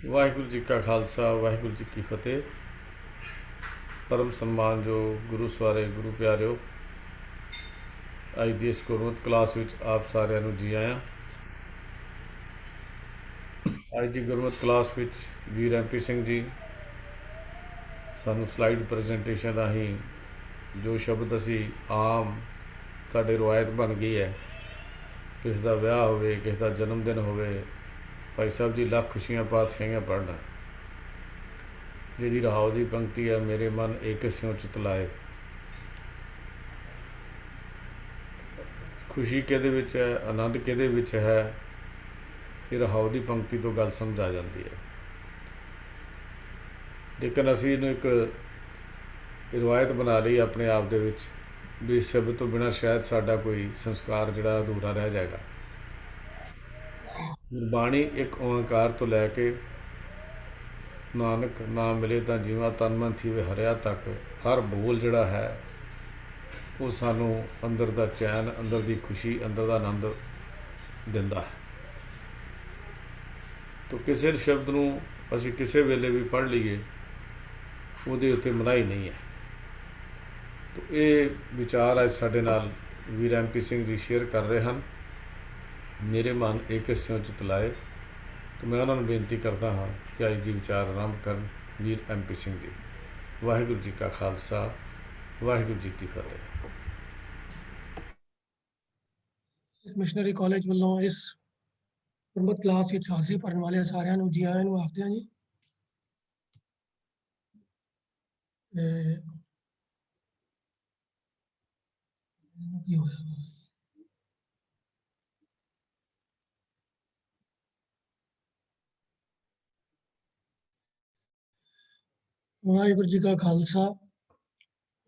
वाहिगुरु जी का खालसा वाहिगुरु जी की फतेह। परम सम्मान जो गुरु सवारे गुरु प्यारिओ, ਅੱਜ ਦੀ ਇਸ ਗੁਰਮਤਿ ਕਲਾਸ ਵਿੱਚ ਆਪ ਸਾਰਿਆਂ ਨੂੰ ਜੀ ਆਇਆਂ। ਅੱਜ ਦੀ ਗੁਰਮਤਿ ਕਲਾਸ ਵਿੱਚ ਵੀਰ ਐਮਪੀ ਸਿੰਘ ਜੀ ਸਾਨੂੰ ਸਲਾਈਡ ਪ੍ਰੈਜੈਂਟੇਸ਼ਨ ਰਾਹੀਂ ਜੋ ਸ਼ਬਦ ਅਸੀਂ ਆਮ ਸਾਡੇ ਰਵਾਇਤ ਬਣ ਗਈ ਹੈ, ਕਿਸ ਦਾ ਵਿਆਹ ਹੋਵੇ, ਕਿਸ ਦਾ ਜਨਮ ਦਿਨ ਹੋਵੇ, ਭਾਈ ਸਾਹਿਬ ਜੀ ਲੱਖ ਖੁਸ਼ੀਆਂ ਪਾਤਸ਼ਾਹੀਆਂ ਪੜ੍ਹਨਾ, ਜਿਹੜੀ ਰਹਾਉ ਦੀ ਪੰਕਤੀ ਹੈ, ਮੇਰੇ ਮਨ ਏਕ ਸਿਉ ਚਿਤ ਲਾਏ। खुशी किहदे विच है, आनंद किहदे विच है, ये रहाउ की पंक्ति तो गल समझ आ जाती है। लेकिन असी इनू एक रिवायत बना ली अपने आप दे विच भी इस शब्द तो बिना शायद साडा कोई संस्कार जिहड़ा अधूरा रह जाएगा। गुरबाणी एक ओंकार तो लैके नानक नाम मिले तो जीवा तन मन थीवे हरिया तक हर बोल जिहड़ा है वो सानू अंदर का चैन, अंदर की खुशी, अंदर का आनंद दिंदा है। तो किसी शब्द नूं असीं किसी वेले भी पढ़ लीए उहदे उत्ते मनाही नहीं है। तो ये विचार अज साडे नाल वीर M P Singh ji share कर रहे हैं। मेरे मन एक हिस्सों चित लाए। तो मैं उन्होंने बेनती करता हाँ कि अज की विचार आरंभ करन वीर एम पी सिंह जी। वाहिगुरू जी का खालसा वाहिगुरू जी की फतेह। मिशनरी कॉलेज वालों इस गुरमत क्लास ਵਿੱਚ ਹਾਜ਼ਰੀ ਭਰਨ ਵਾਲੇ ਸਾਰਿਆਂ ਨੂੰ ਜੀ ਆਇਆਂ ਨੂੰ ਆਖਦੇ ਹਾਂ ਜੀ। ਕੀ ਹੋਇਆ ਵਾਹਿਗੁਰੂ ਜੀ ਕਾ ਖਾਲਸਾ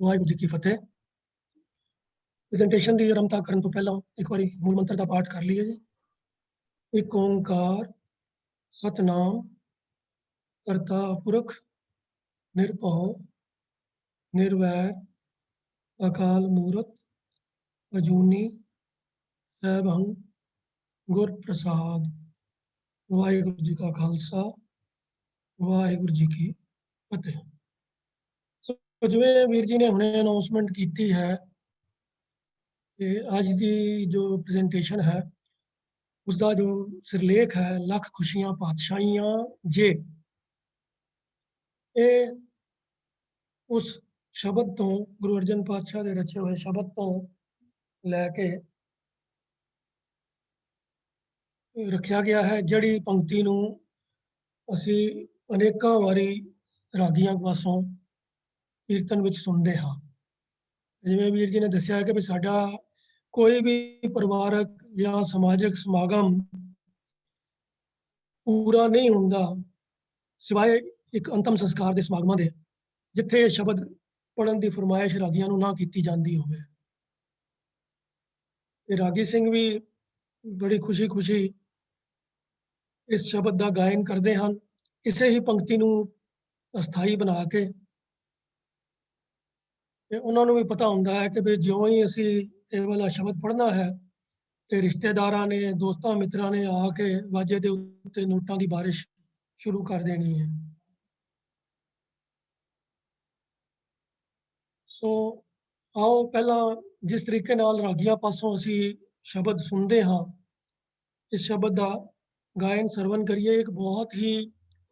ਵਾਹਿਗੁਰੂ ਜੀ ਕੀ ਫਤਿਹ। ਪ੍ਰੈਜੈਂਟੇਸ਼ਨ ਦੀ ਆਰੰਭਤਾ ਕਰਨ ਤੋਂ ਪਹਿਲਾਂ ਇੱਕ ਵਾਰੀ ਮੂਲ ਮੰਤਰ ਦਾ ਪਾਠ ਕਰ ਲਈਏ ਜੀ। ਇੱਕ ਓੰਕਾਰ ਸਤਨਾਮ ਕਰਤਾ ਪੁਰਖ ਨਿਰਭਉ ਨਿਰਵੈਰ ਅਕਾਲ ਮੂਰਤ ਅਜੂਨੀ ਸੈਭੰ ਗੁਰ ਪ੍ਰਸਾਦ। ਵਾਹਿਗੁਰੂ ਜੀ ਕਾ ਖਾਲਸਾ ਵਾਹਿਗੁਰੂ ਜੀ ਕੀ ਫਤਿਹ। ਜਿਵੇਂ ਵੀਰ ਜੀ ਨੇ ਹੁਣੇ ਅਨਾਉਂਸਮੈਂਟ ਕੀਤੀ ਹੈ ਕਿ ਅੱਜ ਦੀ ਜੋ ਪ੍ਰੈਜੈਂਟੇਸ਼ਨ ਹੈ उसका जो सिरलेख है लख खुशियां पातशाहियां जे, ये उस शब्द तो गुरु अर्जन पातशाह के रचे हुए शब्द तो लैके रखा गया है, जड़ी पंक्ति नूं असी अनेकों वारी रागियां पासों कीर्तन विच सुनते हाँ। जिवें वीर जी ने दस्सिया है कि भी साडा कोई भी परिवारक या समाजिक समागम पूरा नहीं होंदा सिवाय एक अंतिम संस्कार के समागमां दे, जिथे शब्द पढ़न की फरमाइश रागियां नूं ना कीती जांदी होवे। ते रागी सिंह भी बड़ी खुशी खुशी इस शब्द का गायन करते हैं, इसे ही पंक्ति नूं अस्थाई बना के। उन्होंने भी पता होंदा है कि भी ज्यों ही असी ये वाला शब्द पढ़ना है तो रिश्तेदारां ने, दोस्तां मित्रां ने आके वाजे दे उत्ते नोटां की बारिश शुरू कर देनी है। सो आओ पहला जिस तरीके नाल रागियां पासों असी शब्द सुनते हाँ, इस शब्द का गायन सरवण करिए। एक बहुत ही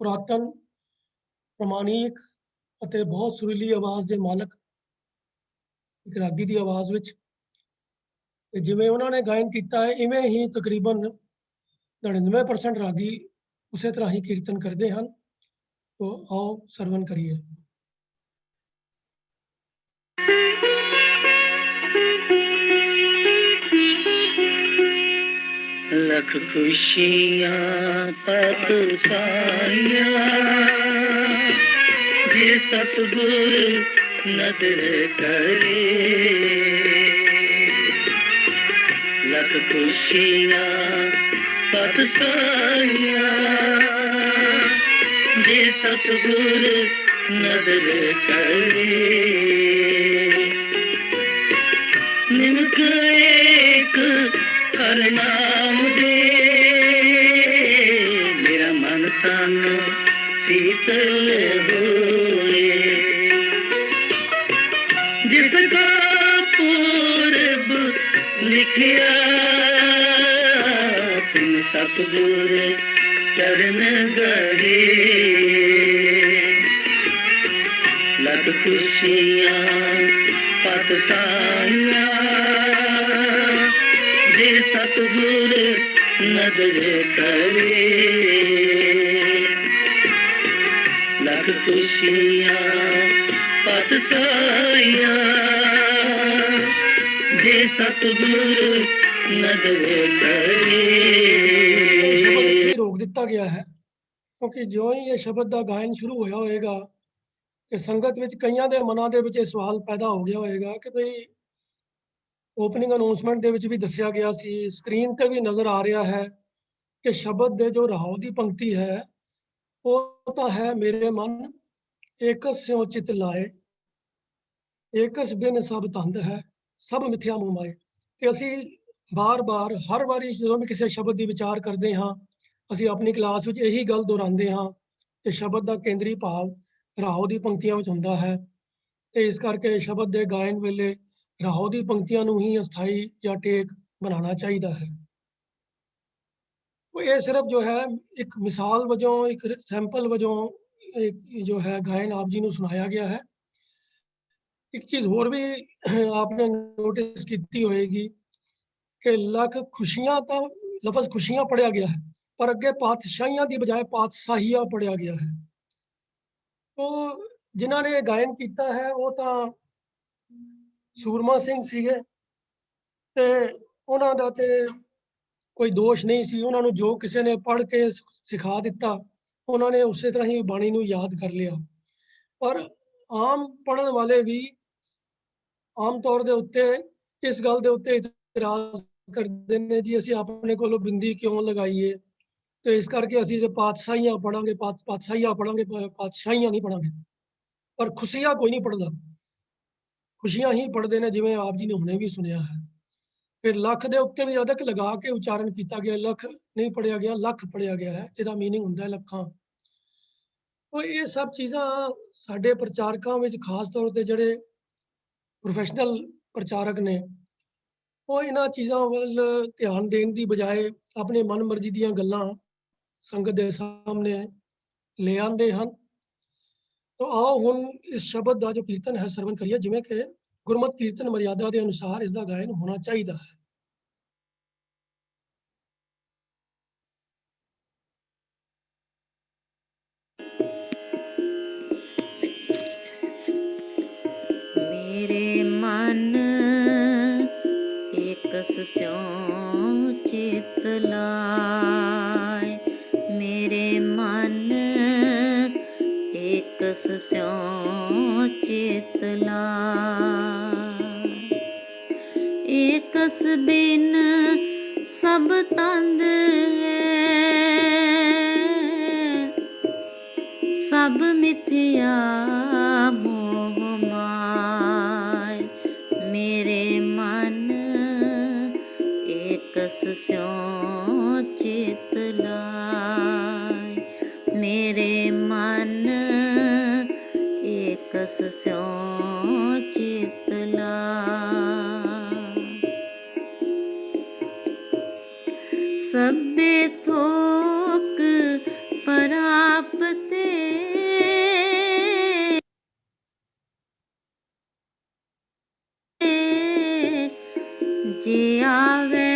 पुरातन प्रमाणिक ਅਤੇ बहुत सुरीली आवाज़ के मालक एक रागी की आवाज़ विच जिवें उन्होंने गायन किया है, इवें ही तकरीबन 99% रागी उस तरह ही कीर्तन करते हैं। तो आओ सरवण करिए। लख खुशियां पातशाहियां जे सतगुर नदर करे। लख खुशियां पातशाहियां जे सतगुर नदर करे। निमक एक हर नाम दे शीतल होए जिसका पूरब लिखिया तिन सतगुर चरण गहे लख खुशियाँ पत साइया जे सतगुर नदर करे लख खुशियाँ पत साइया जे सतगुर नदर करे ਇਹ ਸ਼ਬਦ ਇੱਥੇ ਹੀ ਰੋਕ ਦਿੱਤਾ ਗਿਆ ਹੈ ਕਿਉਂਕਿ ਜਿਉਂ ਹੀ ਇਹ ਸ਼ਬਦ ਦਾ ਗਾਇਨ ਸ਼ੁਰੂ ਹੋਇਆ ਹੋਏਗਾ ਕਿ ਸੰਗਤ ਵਿੱਚ ਕਈਆਂ ਦੇ ਮਨਾਂ ਦੇ ਵਿੱਚ ਇਹ ਸਵਾਲ ਪੈਦਾ ਹੋ ਗਿਆ ਹੋਏਗਾ ਕਿ ਭਈ ਓਪਨਿੰਗ ਅਨਾਉਂਸਮੈਂਟ ਦੇ ਵਿੱਚ ਵੀ ਦੱਸਿਆ ਗਿਆ ਸੀ ਸਕਰੀਨ ਤੇ ਵੀ ਨਜ਼ਰ ਆ ਰਿਹਾ ਹੈ ਕਿ ਸ਼ਬਦ ਦੇ ਜੋ ਰਹਾਉ ਦੀ ਪੰਕਤੀ ਹੈ ਉਹ ਤਾਂ ਹੈ ਮੇਰੇ ਮਨ ਏਕਸ ਸਿਉ ਚਿਤ ਲਾਏ ਏਕਸ ਬਿਨ ਸਭ ਧੰਦ ਹੈ ਸਭ ਮਿਥਿਆ ਮੋਹ ਮਾਏ ਤੇ ਅਸੀਂ ਬਾਰ-ਬਾਰ ਹਰ ਵਾਰੀ ਜਦੋਂ ਵੀ ਕਿਸੇ ਸ਼ਬਦ ਦੀ ਵਿਚਾਰ ਕਰਦੇ ਹਾਂ ਅਸੀਂ ਆਪਣੀ ਕਲਾਸ ਵਿੱਚ ਇਹੀ ਗੱਲ ਦੁਹਰਾਉਂਦੇ ਹਾਂ ਕਿ ਸ਼ਬਦ ਦਾ ਕੇਂਦਰੀ ਭਾਵ ਰਹਾਉ ਦੀ ਪੰਕਤੀਆਂ ਵਿੱਚ ਹੁੰਦਾ ਹੈ ਤੇ ਇਸ ਕਰਕੇ ਸ਼ਬਦ ਦੇ ਗਾਇਨ ਵੇਲੇ ਰਹਾਉ ਦੀ ਪੰਕਤੀਆਂ ਨੂੰ ਹੀ ਅਸਥਾਈ ਜਾਂ ਟੇਕ ਬਣਾਉਣਾ ਚਾਹੀਦਾ ਹੈ ਉਹ ਇਹ ਸਿਰਫ ਜੋ ਹੈ ਇੱਕ ਮਿਸਾਲ ਵਜੋਂ ਇੱਕ ਸੈਂਪਲ ਵਜੋਂ ਇੱਕ ਜੋ ਹੈ ਗਾਇਨ ਆਪ ਜੀ ਨੂੰ ਸੁਣਾਇਆ ਗਿਆ ਹੈ ਇੱਕ ਚੀਜ਼ ਹੋਰ ਵੀ ਆਪਨੇ ਨੋਟਿਸ ਕੀਤੀ ਹੋਏਗੀ ਕਿ ਲੱਖ ਖੁਸ਼ੀਆਂ ਤਾਂ ਲਫ਼ਜ਼ ਖੁਸ਼ੀਆਂ ਪੜਿਆ ਗਿਆ ਹੈ ਪਰ ਅੱਗੇ ਪਾਤਸ਼ਾਹੀਆਂ ਦੀ ਬਜਾਏ ਪਾਤਸ਼ਾਹੀਆਂ ਪੜਿਆ ਗਿਆ ਹੈ ਉਹ ਜਿਨ੍ਹਾਂ ਨੇ ਗਾਇਨ ਕੀਤਾ ਹੈ ਉਹ ਤਾਂ ਸੂਰਮਾ ਸਿੰਘ ਸੀਗੇ ਤੇ ਉਹਨਾਂ ਦਾ ਤੇ ਕੋਈ ਦੋਸ਼ ਨਹੀਂ ਸੀ ਉਹਨਾਂ ਨੂੰ ਜੋ ਕਿਸੇ ਨੇ ਪੜ੍ਹ ਕੇ ਸਿਖਾ ਦਿੱਤਾ ਉਹਨਾਂ ਨੇ ਉਸੇ ਤਰ੍ਹਾਂ ਹੀ ਬਾਣੀ ਨੂੰ ਯਾਦ ਕਰ ਲਿਆ ਪਰ ਆਮ ਪੜ੍ਹਨ ਵਾਲੇ ਵੀ ਆਮ ਤੌਰ ਦੇ ਉੱਤੇ ਇਸ ਗੱਲ ਦੇ ਉੱਤੇ ਇਤਰਾਜ਼ ਕਰਦੇ ਨੇ ਜੀ ਅਸੀਂ ਆਪਣੇ ਕੋਲੋਂ ਬਿੰਦੀ ਕਿਉਂ ਲਗਾਈਏ ਤੇ ਇਸ ਕਰਕੇ ਅਸੀਂ ਜੇ ਪਾਤਸ਼ਾਹੀਆਂ ਪੜਾਂਗੇ ਪਾਤਸ਼ਾਹੀਆਂ ਪੜਾਂਗੇ ਪਾਤਸ਼ਾਹੀਆਂ ਨਹੀਂ ਪੜਾਂਗੇ ਪਰ ਖੁਸ਼ੀਆਂ ਕੋਈ ਨਹੀਂ ਪੜਦਾ ਖੁਸ਼ੀਆਂ ਹੀ ਪੜਦੇ ਨੇ ਜਿਵੇਂ ਆਪ ਜੀ ਨੇ ਹੁਣੇ ਵੀ ਸੁਣਿਆ ਹੈ ਫਿਰ ਲੱਖ ਦੇ ਉੱਤੇ ਵੀ ਅਦਕ ਲਗਾ ਕੇ ਉਚਾਰਨ ਕੀਤਾ ਗਿਆ ਲੱਖ ਨਹੀਂ ਪੜਿਆ ਗਿਆ ਲੱਖ ਪੜਿਆ ਗਿਆ ਹੈ ਜਿਹਦਾ ਮੀਨਿੰਗ ਹੁੰਦਾ ਹੈ ਲੱਖਾਂ ਉਹ ਇਹ ਸਭ ਚੀਜ਼ਾਂ ਸਾਡੇ ਪ੍ਰਚਾਰਕਾਂ ਵਿੱਚ ਖਾਸ ਤੌਰ ਤੇ ਜਿਹੜੇ ਪ੍ਰੋਫੈਸ਼ਨਲ ਪ੍ਰਚਾਰਕ ਨੇ ਉਹ ਇਹਨਾਂ ਚੀਜ਼ਾਂ ਵੱਲ ਧਿਆਨ ਦੇਣ ਦੀ ਬਜਾਏ ਆਪਣੇ ਮਨ ਮਰਜ਼ੀ ਦੀਆਂ ਗੱਲਾਂ ਸੰਗਤ ਦੇ ਸਾਹਮਣੇ ਲੈ ਆਉਂਦੇ ਹਨ ਤਾਂ ਆਓ ਹੁਣ ਇਸ ਸ਼ਬਦ ਦਾ ਜੋ ਕੀਰਤਨ ਹੈ ਸਰਵਨ ਕਰੀਏ ਜਿਵੇਂ ਕਿ ਗੁਰਮਤਿ ਕੀਰਤਨ ਮਰਿਆਦਾ ਦੇ ਅਨੁਸਾਰ ਇਸ ਦਾ ਗਾਇਨ ਹੋਣਾ ਚਾਹੀਦਾ ਹੈ मेरे मन एकस स्यों चित लाए मेरे मन एकस स्यों चित लाए एकस बिन सब तंद है सब मिथ्या मोह माय मेरे मन एकस स्यों चित लाय मेरे मन एकस स्यों चित लाय सभे थोक परापते जे आवे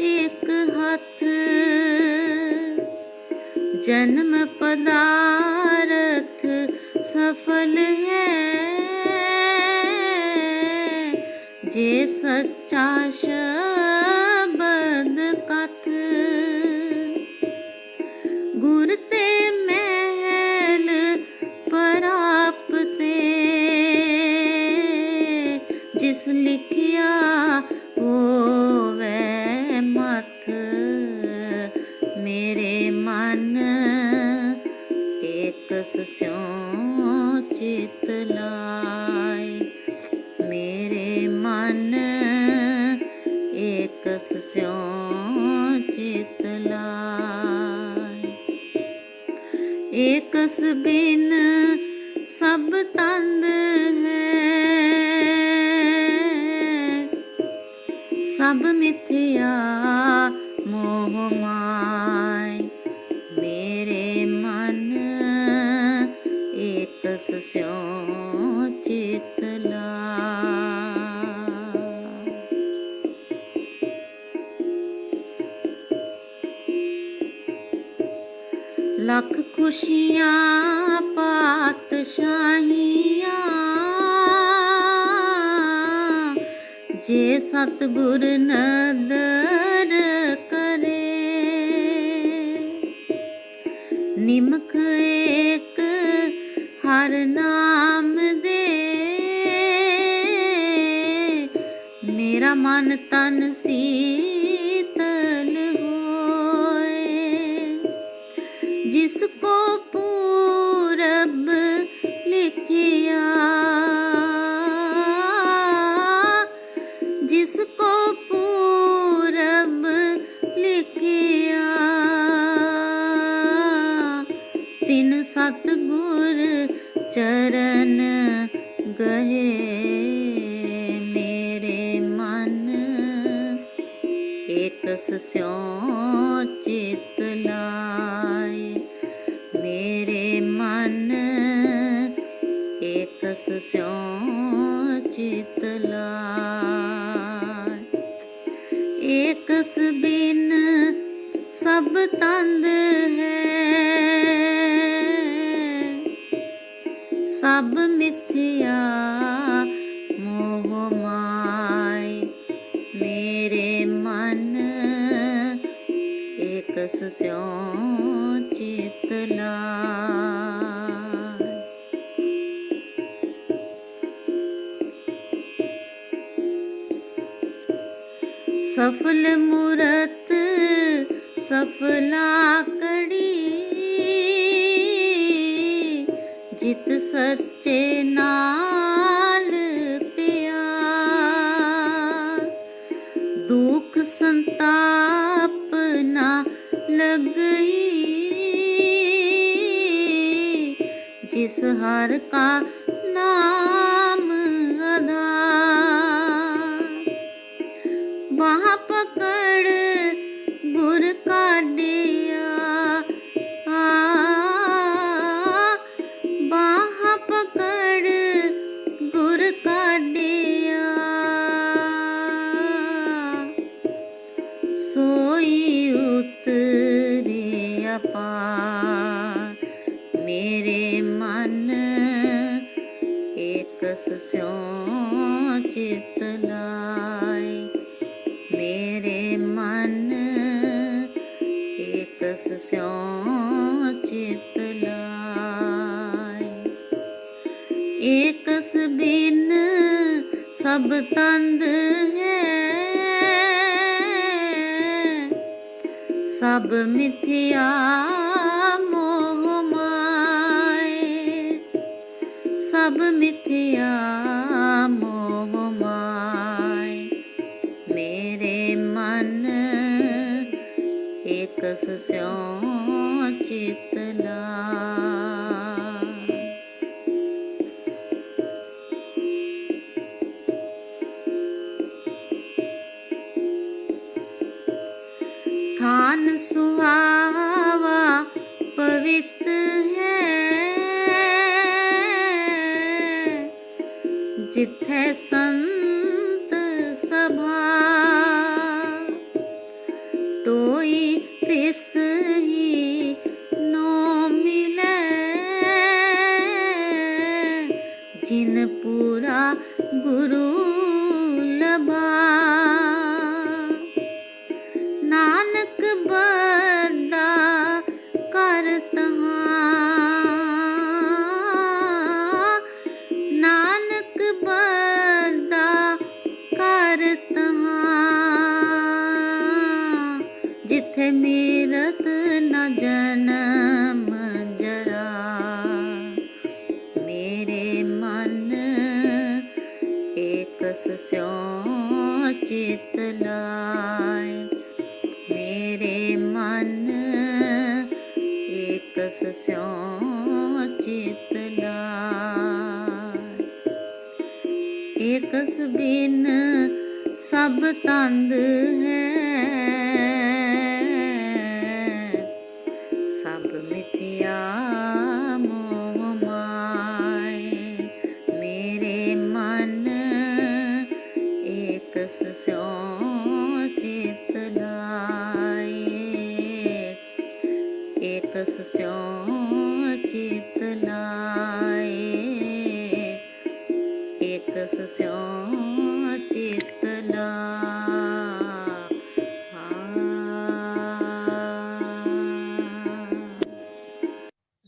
एक हथ जन्म पदार्थ सफल है जे सच्चा शब्द कथ गुर ते महल परापते जिस लिखिया होवे मथ मेरे मन एकस स्यों चित लाए मेरे मन एकस स्यों चित लाए एकस बिन सब तंद है, सब मिथ्या मोह माय। मेरे मन एकस स्यों चित लाय। लख खुशियाँ पातशाहियाँ, जे सतगुर नदर करे। निमक एक हर नाम दे, मेरा मन तन शीतल होए। जिसको पूरब लिखिया, जिसको पूरब लिखिया, तिन सतगुर चरण गहे। मेरे मन एकस स्यों चित लाय। मेरे मन एकस स्यों चित लाय। एकस बिन सब तंद है, सब मिथ्या मोह माय। मेरे मन एकस स्यों चित लाय। सफल मूरत सफला कड़ी, जित सच्चे नाल प्यार। दुख संताप ना लगई, जिस हर का नाम आधार। बाह पकड़ गुर काढ़िया, बाह पकड़ गुर काढ़िया, सोई उतरिया पार। मेरे मन एकस स्यों चित लाय। मेरे मन एकस स्यों चित लाय। एकस बिन सब तंद है, सब मिथ्या मोह माय। सब मिथ्या मोह माय। मेरे मन एकस स्यों चित लाय। थान सुहावा पवित्र है, जिथे संत सभा। टोई तिस ही नो मिले, जिन पूरा गुरु लभा। नानक बदा कर तहाँ, नानक बदा कर तहाँ। जिथे मीरत न जन्म जरा। मेरे मन एकस स्यों चित लाय। मेरे मन एकस एकस स्यों चित लाय। एकस बिन सब तंद है, सब मिथ्या मोह माय। मेरे मन एकस स्यों चित लाय। एकस स्यों चित लाय। एकस स्यों चित लाय।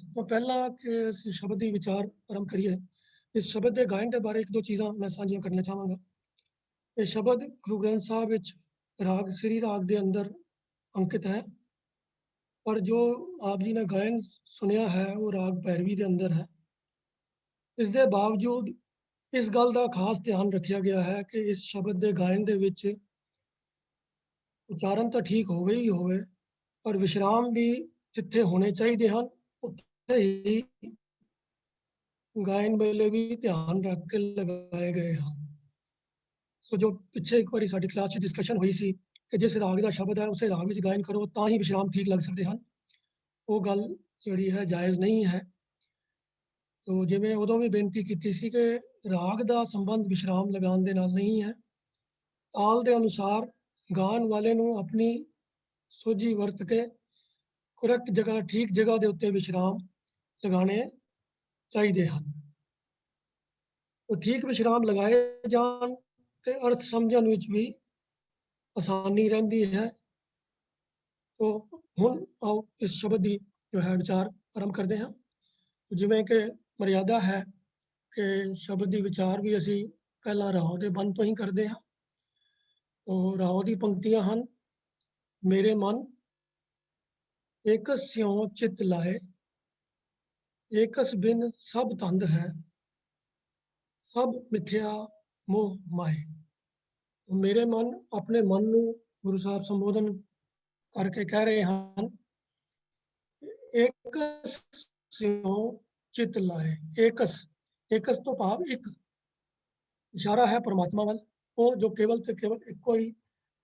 तो पहला कि ਅਸੀਂ ਸ਼ਬਦ ਦੀ ਵਿਚਾਰ ਆਰੰਭ ਕਰੀਏ। ਇਸ ਸ਼ਬਦ ਦੇ ਗਾਇਨ ਦੇ ਬਾਰੇ ਇੱਕ ਦੋ ਚੀਜ਼ਾਂ ਮੈਂ ਸਾਂਝੀਆਂ ਕਰਨੀਆਂ ਚਾਹਾਂਗਾ। ਇਹ ਸ਼ਬਦ ਗੁਰੂ ਗ੍ਰੰਥ ਸਾਹਿਬ ਵਿੱਚ ਰਾਗ ਸ੍ਰੀ ਰਾਗ ਦੇ ਅੰਦਰ ਅੰਕਿਤ ਹੈ, ਪਰ ਜੋ ਆਪ ਜੀ ਨੇ ਗਾਇਨ ਸੁਣਿਆ ਹੈ ਉਹ ਰਾਗ ਭੈਰਵੀ ਦੇ ਅੰਦਰ ਹੈ। ਇਸ ਦੇ ਬਾਵਜੂਦ ਇਸ ਗੱਲ ਦਾ ਖਾਸ ਧਿਆਨ ਰੱਖਿਆ ਗਿਆ ਹੈ ਕਿ ਇਸ ਸ਼ਬਦ ਦੇ ਗਾਇਨ ਦੇ ਵਿੱਚ ਉਚਾਰਨ ਤਾਂ ਠੀਕ ਹੋਵੇ ਹੀ ਹੋਵੇ, ਪਰ ਵਿਸ਼ਰਾਮ ਵੀ ਜਿੱਥੇ ਹੋਣੇ ਚਾਹੀਦੇ ਹਨ ਉੱਥੇ ਹੀ ਗਾਇਨ ਵੇਲੇ ਵੀ ਧਿਆਨ ਰੱਖ ਕੇ ਲਗਾਏ ਗਏ ਹਨ। ਸੋ ਜੋ ਪਿੱਛੇ ਇੱਕ ਵਾਰੀ ਸਾਡੀ ਕਲਾਸ 'ਚ ਡਿਸਕਸ਼ਨ ਹੋਈ ਸੀ ਕਿ ਜਿਸ ਰਾਗ ਦਾ ਸ਼ਬਦ ਹੈ ਉਸੇ ਰਾਗ ਵਿੱਚ ਗਾਇਨ ਕਰੋ ਤਾਂ ਹੀ ਵਿਸ਼ਰਾਮ ਠੀਕ ਲੱਗ ਸਕਦੇ ਹਨ, ਉਹ ਗੱਲ ਜਿਹੜੀ ਹੈ ਜਾਇਜ਼ ਨਹੀਂ ਹੈ। ਤੋ ਜਿਵੇਂ ਉਦੋਂ ਵੀ ਬੇਨਤੀ ਕੀਤੀ ਸੀ ਕਿ ਰਾਗ ਦਾ ਸੰਬੰਧ ਵਿਸ਼ਰਾਮ ਲਗਾਉਣ ਦੇ ਨਾਲ ਨਹੀਂ ਹੈ। ਤਾਲ ਦੇ ਅਨੁਸਾਰ ਗਾਉਣ ਵਾਲੇ ਨੂੰ ਆਪਣੀ ਸੋਝੀ ਵਰਤ ਕੇ ਕਰੈਕਟ ਜਗ੍ਹਾ ਠੀਕ ਜਗ੍ਹਾ ਦੇ ਉੱਤੇ ਵਿਸ਼ਰਾਮ ਲਗਾਉਣੇ ਚਾਹੀਦੇ ਹਨ। ਉਹ ਠੀਕ ਵਿਸ਼ਰਾਮ ਲਗਾਏ ਜਾਣ ਤੇ ਅਰਥ ਸਮਝਣ ਵਿੱਚ ਵੀ ਆਸਾਨੀ ਰਹਿੰਦੀ ਹੈ। ਤੋ ਹੁਣ ਆਓ ਇਸ ਸ਼ਬਦ ਦੀ ਜੋ ਹੈ ਵਿਚਾਰ ਆਰੰਭ ਕਰਦੇ ਹਾਂ। ਜਿਵੇਂ ਕਿ ਮਰਿਆਦਾ ਹੈ ਕਿ ਸ਼ਬਦ ਦੀ ਵਿਚਾਰ ਵੀ ਅਸੀਂ ਪਹਿਲਾਂ ਰਾਓ ਦੇ ਬੰਦ ਤੋਂ ਹੀ ਕਰਦੇ ਹਾਂ। ਤੋ ਰਾਓ ਦੀ ਪੰਕਤੀਆਂ ਹਨ, ਮੇਰੇ ਮਨ ਏਕਸ ਸਿਉ ਚਿਤ ਲਾਏ, ਏਕਸ ਬਿਨ ਸਭ ਤੰਦ ਹੈ, ਸਭ ਮਿਥਿਆ ਮੋਹ ਮਾਏ। ਮੇਰੇ ਮਨ ਆਪਣੇ ਮਨ ਨੂੰ ਗੁਰੂ ਸਾਹਿਬ ਸੰਬੋਧਨ ਕਰਕੇ ਕਹਿ ਰਹੇ ਹਨ, ਏਕਸ ਸਿਉ ਚਿਤ ਲਾਏ। ਏਕਸ, ਏਕਸ ਤੋਂ ਭਾਵ ਇੱਕ, ਇਸ਼ਾਰਾ ਹੈ ਪਰਮਾਤਮਾ ਵੱਲ। ਉਹ ਜੋ ਕੇਵਲ ਤੇ ਕੇਵਲ ਇੱਕੋ ਹੀ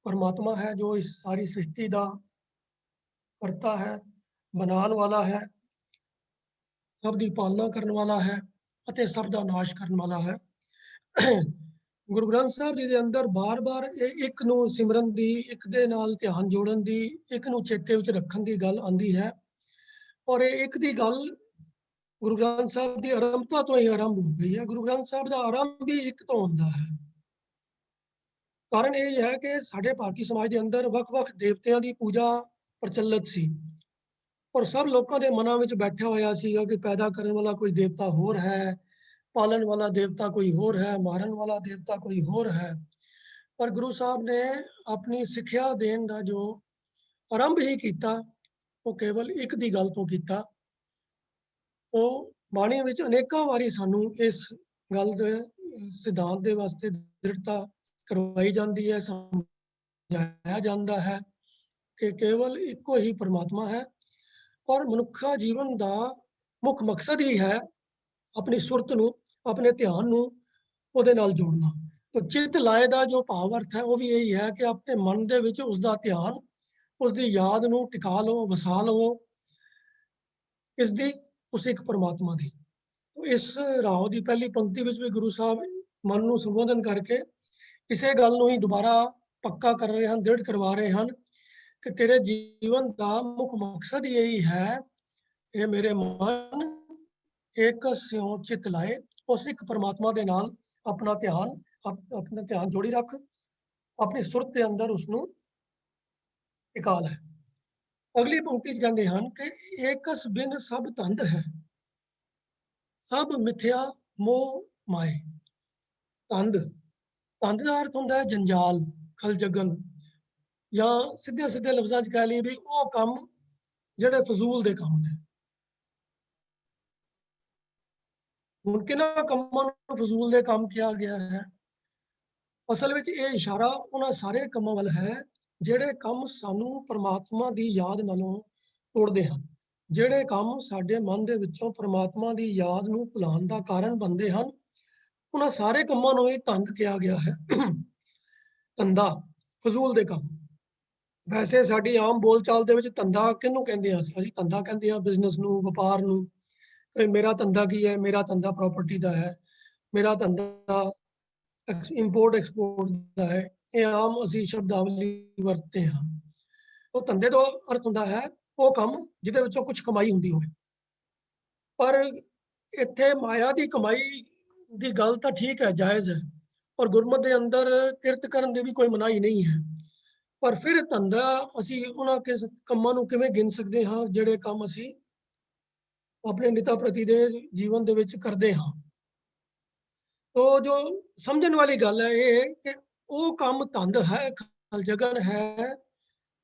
ਪਰਮਾਤਮਾ ਹੈ ਜੋ ਇਸ ਸਾਰੀ ਸ੍ਰਿਸ਼ਟੀ ਦਾ ਕਰਤਾ ਹੈ, ਬਣਾਉਣ ਵਾਲਾ ਹੈ, ਸਭ ਦੀ ਪਾਲਣਾ ਕਰਨ ਵਾਲਾ ਹੈ ਅਤੇ ਸਭ ਦਾ ਨਾਸ਼ ਕਰਨ ਵਾਲਾ ਹੈ। ਗੁਰੂ ਗ੍ਰੰਥ ਸਾਹਿਬ ਜੀ ਦੇ ਅੰਦਰ ਬਾਰ-ਬਾਰ ਇਹ ਇੱਕ ਨੂੰ ਸਿਮਰਨ ਦੀ, ਇੱਕ ਦੇ ਨਾਲ ਧਿਆਨ ਜੋੜਨ ਦੀ, ਇੱਕ ਨੂੰ ਚੇਤੇ ਵਿੱਚ ਰੱਖਣ ਦੀ ਗੱਲ ਆਉਂਦੀ ਹੈ। ਔਰ ਇਹ ਇੱਕ ਦੀ ਗੱਲ ਗੁਰੂ ਗ੍ਰੰਥ ਸਾਹਿਬ ਦੀ ਆਰੰਭਤਾ ਤੋਂ ਹੀ ਆਰੰਭ ਹੋ ਗਈ ਹੈ। ਗੁਰੂ ਗ੍ਰੰਥ ਸਾਹਿਬ ਦਾ ਆਰੰਭ ਵੀ ਇੱਕ ਤੋਂ ਹੁੰਦਾ ਹੈ। ਕਾਰਨ ਇਹ ਹੈ ਕਿ ਸਾਡੇ ਭਾਰਤੀ ਸਮਾਜ ਦੇ ਅੰਦਰ ਵੱਖ-ਵੱਖ ਦੇਵਤਿਆਂ ਦੀ ਪੂਜਾ ਪ੍ਰਚਲਿਤ ਸੀ ਔਰ ਸਭ ਲੋਕਾਂ ਦੇ ਮਨਾਂ ਵਿੱਚ ਬੈਠਾ ਹੋਇਆ ਸੀਗਾ ਕਿ ਪੈਦਾ ਕਰਨ ਵਾਲਾ ਕੋਈ ਦੇਵਤਾ ਹੋਰ ਹੈ, ਪਾਲਣ ਵਾਲਾ ਦੇਵਤਾ ਕੋਈ ਹੋਰ ਹੈ, ਮਾਰਨ ਵਾਲਾ ਦੇਵਤਾ ਕੋਈ ਹੋਰ ਹੈ। ਪਰ ਗੁਰੂ ਸਾਹਿਬ ਨੇ ਆਪਣੀ ਸਿੱਖਿਆ ਦੇਣ ਦਾ ਜੋ ਆਰੰਭ ਹੀ ਕੀਤਾ ਉਹ ਕੇਵਲ ਇੱਕ ਦੀ ਗੱਲ ਤੋਂ ਕੀਤਾ। ਉਹ ਬਾਣੀ ਵਿੱਚ ਅਨੇਕਾਂ ਵਾਰੀ ਸਾਨੂੰ ਇਸ ਗੱਲ ਦੇ ਸਿਧਾਂਤ ਦੇ ਵਾਸਤੇ ਦ੍ਰਿੜਤਾ ਕਰਵਾਈ ਜਾਂਦੀ ਹੈ, ਸਮਝਾਇਆ ਜਾਂਦਾ ਹੈ ਕਿ ਕੇਵਲ ਇੱਕੋ ਹੀ ਪਰਮਾਤਮਾ ਹੈ ਔਰ ਮਨੁੱਖਾ ਜੀਵਨ ਦਾ ਮੁੱਖ ਮਕਸਦ ਹੀ ਹੈ ਆਪਣੀ ਸੁਰਤ ਨੂੰ, ਆਪਣੇ ਧਿਆਨ ਨੂੰ ਉਹਦੇ ਨਾਲ ਜੋੜਨਾ। ਤਾਂ ਚਿੱਤ ਲਾਏ ਦਾ ਜੋ ਭਾਵ ਅਰਥ ਹੈ ਉਹ ਵੀ ਇਹੀ ਹੈ ਕਿ ਆਪਣੇ ਮਨ ਦੇ ਵਿੱਚ ਉਸ ਦਾ ਧਿਆਨ, ਉਸ ਦੀ ਯਾਦ ਨੂੰ ਟਿਕਾ ਲਓ, ਵਸਾ ਲਵੋ, ਇਸ ਦੀ ਉਸ ਇੱਕ ਪਰਮਾਤਮਾ ਦੀ। ਇਸ ਰਾਓ ਦੀ ਪਹਿਲੀ ਪੰਕਤੀ ਵਿੱਚ ਵੀ ਗੁਰੂ ਸਾਹਿਬ ਮਨ ਨੂੰ ਸੰਬੋਧਨ ਕਰਕੇ ਇਸੇ ਗੱਲ ਨੂੰ ਹੀ ਦੁਬਾਰਾ ਪੱਕਾ ਕਰ ਰਹੇ ਹਨ, ਦ੍ਰਿੜ ਕਰਵਾ ਰਹੇ ਹਨ ਕਿ ਤੇਰੇ ਜੀਵਨ ਦਾ ਮੁੱਖ ਮਕਸਦ ਇਹੀ ਹੈ, ਇਹ ਮੇਰੇ ਮਨ ਏਕ ਸਿਉ ਚਿਤ ਲਾਏ, ਉਸ ਇੱਕ ਪਰਮਾਤਮਾ ਦੇ ਨਾਲ ਆਪਣਾ ਧਿਆਨ ਜੋੜੀ ਰੱਖ, ਆਪਣੀ ਸੁਰਤ ਦੇ ਅੰਦਰ ਉਸ ਨੂੰ ਟਿਕਾ ਲੈ। ਅਗਲੀ ਪੰਕਤੀ 'ਚ ਕਹਿੰਦੇ ਹਨ ਕਿ ਏਕਸ ਬਿਨ ਸਭ ਤੰਦ ਹੈ, ਸਭ ਮਿਥਿਆ ਮੋਹ ਮਾਏ। ਤੰਦ, ਤੰਦ ਦਾ ਅਰਥ ਹੁੰਦਾ ਹੈ ਜੰਜਾਲ, ਖਲਜਗਨ, ਜਾਂ ਸਿੱਧੇ ਸਿੱਧੇ ਲਫ਼ਜ਼ਾਂ 'ਚ ਕਹਿ ਲਈਏ ਵੀ ਉਹ ਕੰਮ ਜਿਹੜੇ ਫਜ਼ੂਲ ਦੇ ਕੰਮ ਨੇ। ਹੁਣ ਕਿਹਨਾਂ ਕੰਮਾਂ ਨੂੰ ਫਜ਼ੂਲ ਦੇ ਕੰਮ ਕਿਹਾ ਗਿਆ ਹੈ? ਅਸਲ ਵਿੱਚ ਇਹ ਇਸ਼ਾਰਾ ਉਹਨਾਂ ਸਾਰੇ ਕੰਮਾਂ ਵੱਲ ਹੈ ਜਿਹੜੇ ਕੰਮ ਸਾਨੂੰ ਪਰਮਾਤਮਾ ਦੀ ਯਾਦ ਨਾਲੋਂ ਤੋੜਦੇ ਹਨ। ਜਿਹੜੇ ਕੰਮ ਸਾਡੇ ਮਨ ਦੇ ਵਿੱਚੋਂ ਪ੍ਰਮਾਤਮਾ ਦੀ ਯਾਦ ਨੂੰ ਭੁਲਾਉਣ ਦਾ ਕਾਰਨ ਬਣਦੇ ਹਨ, ਉਹਨਾਂ ਸਾਰੇ ਕੰਮਾਂ ਨੂੰ ਹੀ ਧੰਦ ਕਿਹਾ ਗਿਆ ਹੈ। ਧੰਦਾ, ਫਜ਼ੂਲ ਦੇ ਕੰਮ। ਵੈਸੇ ਸਾਡੀ ਆਮ ਬੋਲਚਾਲ ਦੇ ਵਿੱਚ ਧੰਦਾ ਕਿਹਨੂੰ ਕਹਿੰਦੇ ਹਾਂ ਅਸੀਂ ਧੰਦਾ ਕਹਿੰਦੇ ਹਾਂ ਬਿਜ਼ਨਸ ਨੂੰ, ਵਪਾਰ ਨੂੰ। ਕਿ ਮੇਰਾ ਧੰਦਾ ਕੀ ਹੈ? ਮੇਰਾ ਧੰਦਾ ਪ੍ਰਾਪਰਟੀ ਦਾ ਹੈ, ਮੇਰਾ ਧੰਦਾ ਇੰਪੋਰਟ ਐਕਸਪੋਰਟ ਦਾ ਹੈ। ਇਹ ਆਮ ਅਸੀਂ ਸ਼ਬਦਾਵਲੀ ਵਰਤਦੇ ਹਾਂ। ਉਹ ਧੰਦੇ ਦਾ ਅਰਥ ਹੁੰਦਾ ਹੈ ਉਹ ਕੰਮ ਜਿਹਦੇ ਵਿੱਚੋਂ ਕੁਝ ਕਮਾਈ ਹੁੰਦੀ ਹੋਵੇ। ਪਰ ਇੱਥੇ ਮਾਇਆ ਦੀ ਕਮਾਈ ਦੀ ਗੱਲ ਤਾਂ ਠੀਕ ਹੈ, ਜਾਇਜ਼ ਹੈ, ਔਰ ਗੁਰਮਤਿ ਦੇ ਅੰਦਰ ਕਿਰਤ ਕਰਨ ਦੀ ਵੀ ਕੋਈ ਮਨਾਹੀ ਨਹੀਂ ਹੈ। ਪਰ ਫਿਰ ਧੰਦਾ ਅਸੀਂ ਉਹਨਾਂ ਕਿਸ ਕੰਮਾਂ ਨੂੰ ਕਿਵੇਂ ਗਿਣ ਸਕਦੇ ਹਾਂ ਜਿਹੜੇ ਕੰਮ ਅਸੀਂ ਆਪਣੇ ਨਿਤਾ ਪ੍ਰਤੀ ਦੇ ਜੀਵਨ ਦੇ ਵਿੱਚ ਕਰਦੇ ਹਾਂ। ਤੋ ਜੋ ਸਮਝਣ ਵਾਲੀ ਗੱਲ ਹੈ ਇਹ ਕਿ ਉਹ ਕੰਮ ਧੰਦ ਹੈ, ਖਲਜਗਨ ਹੈ,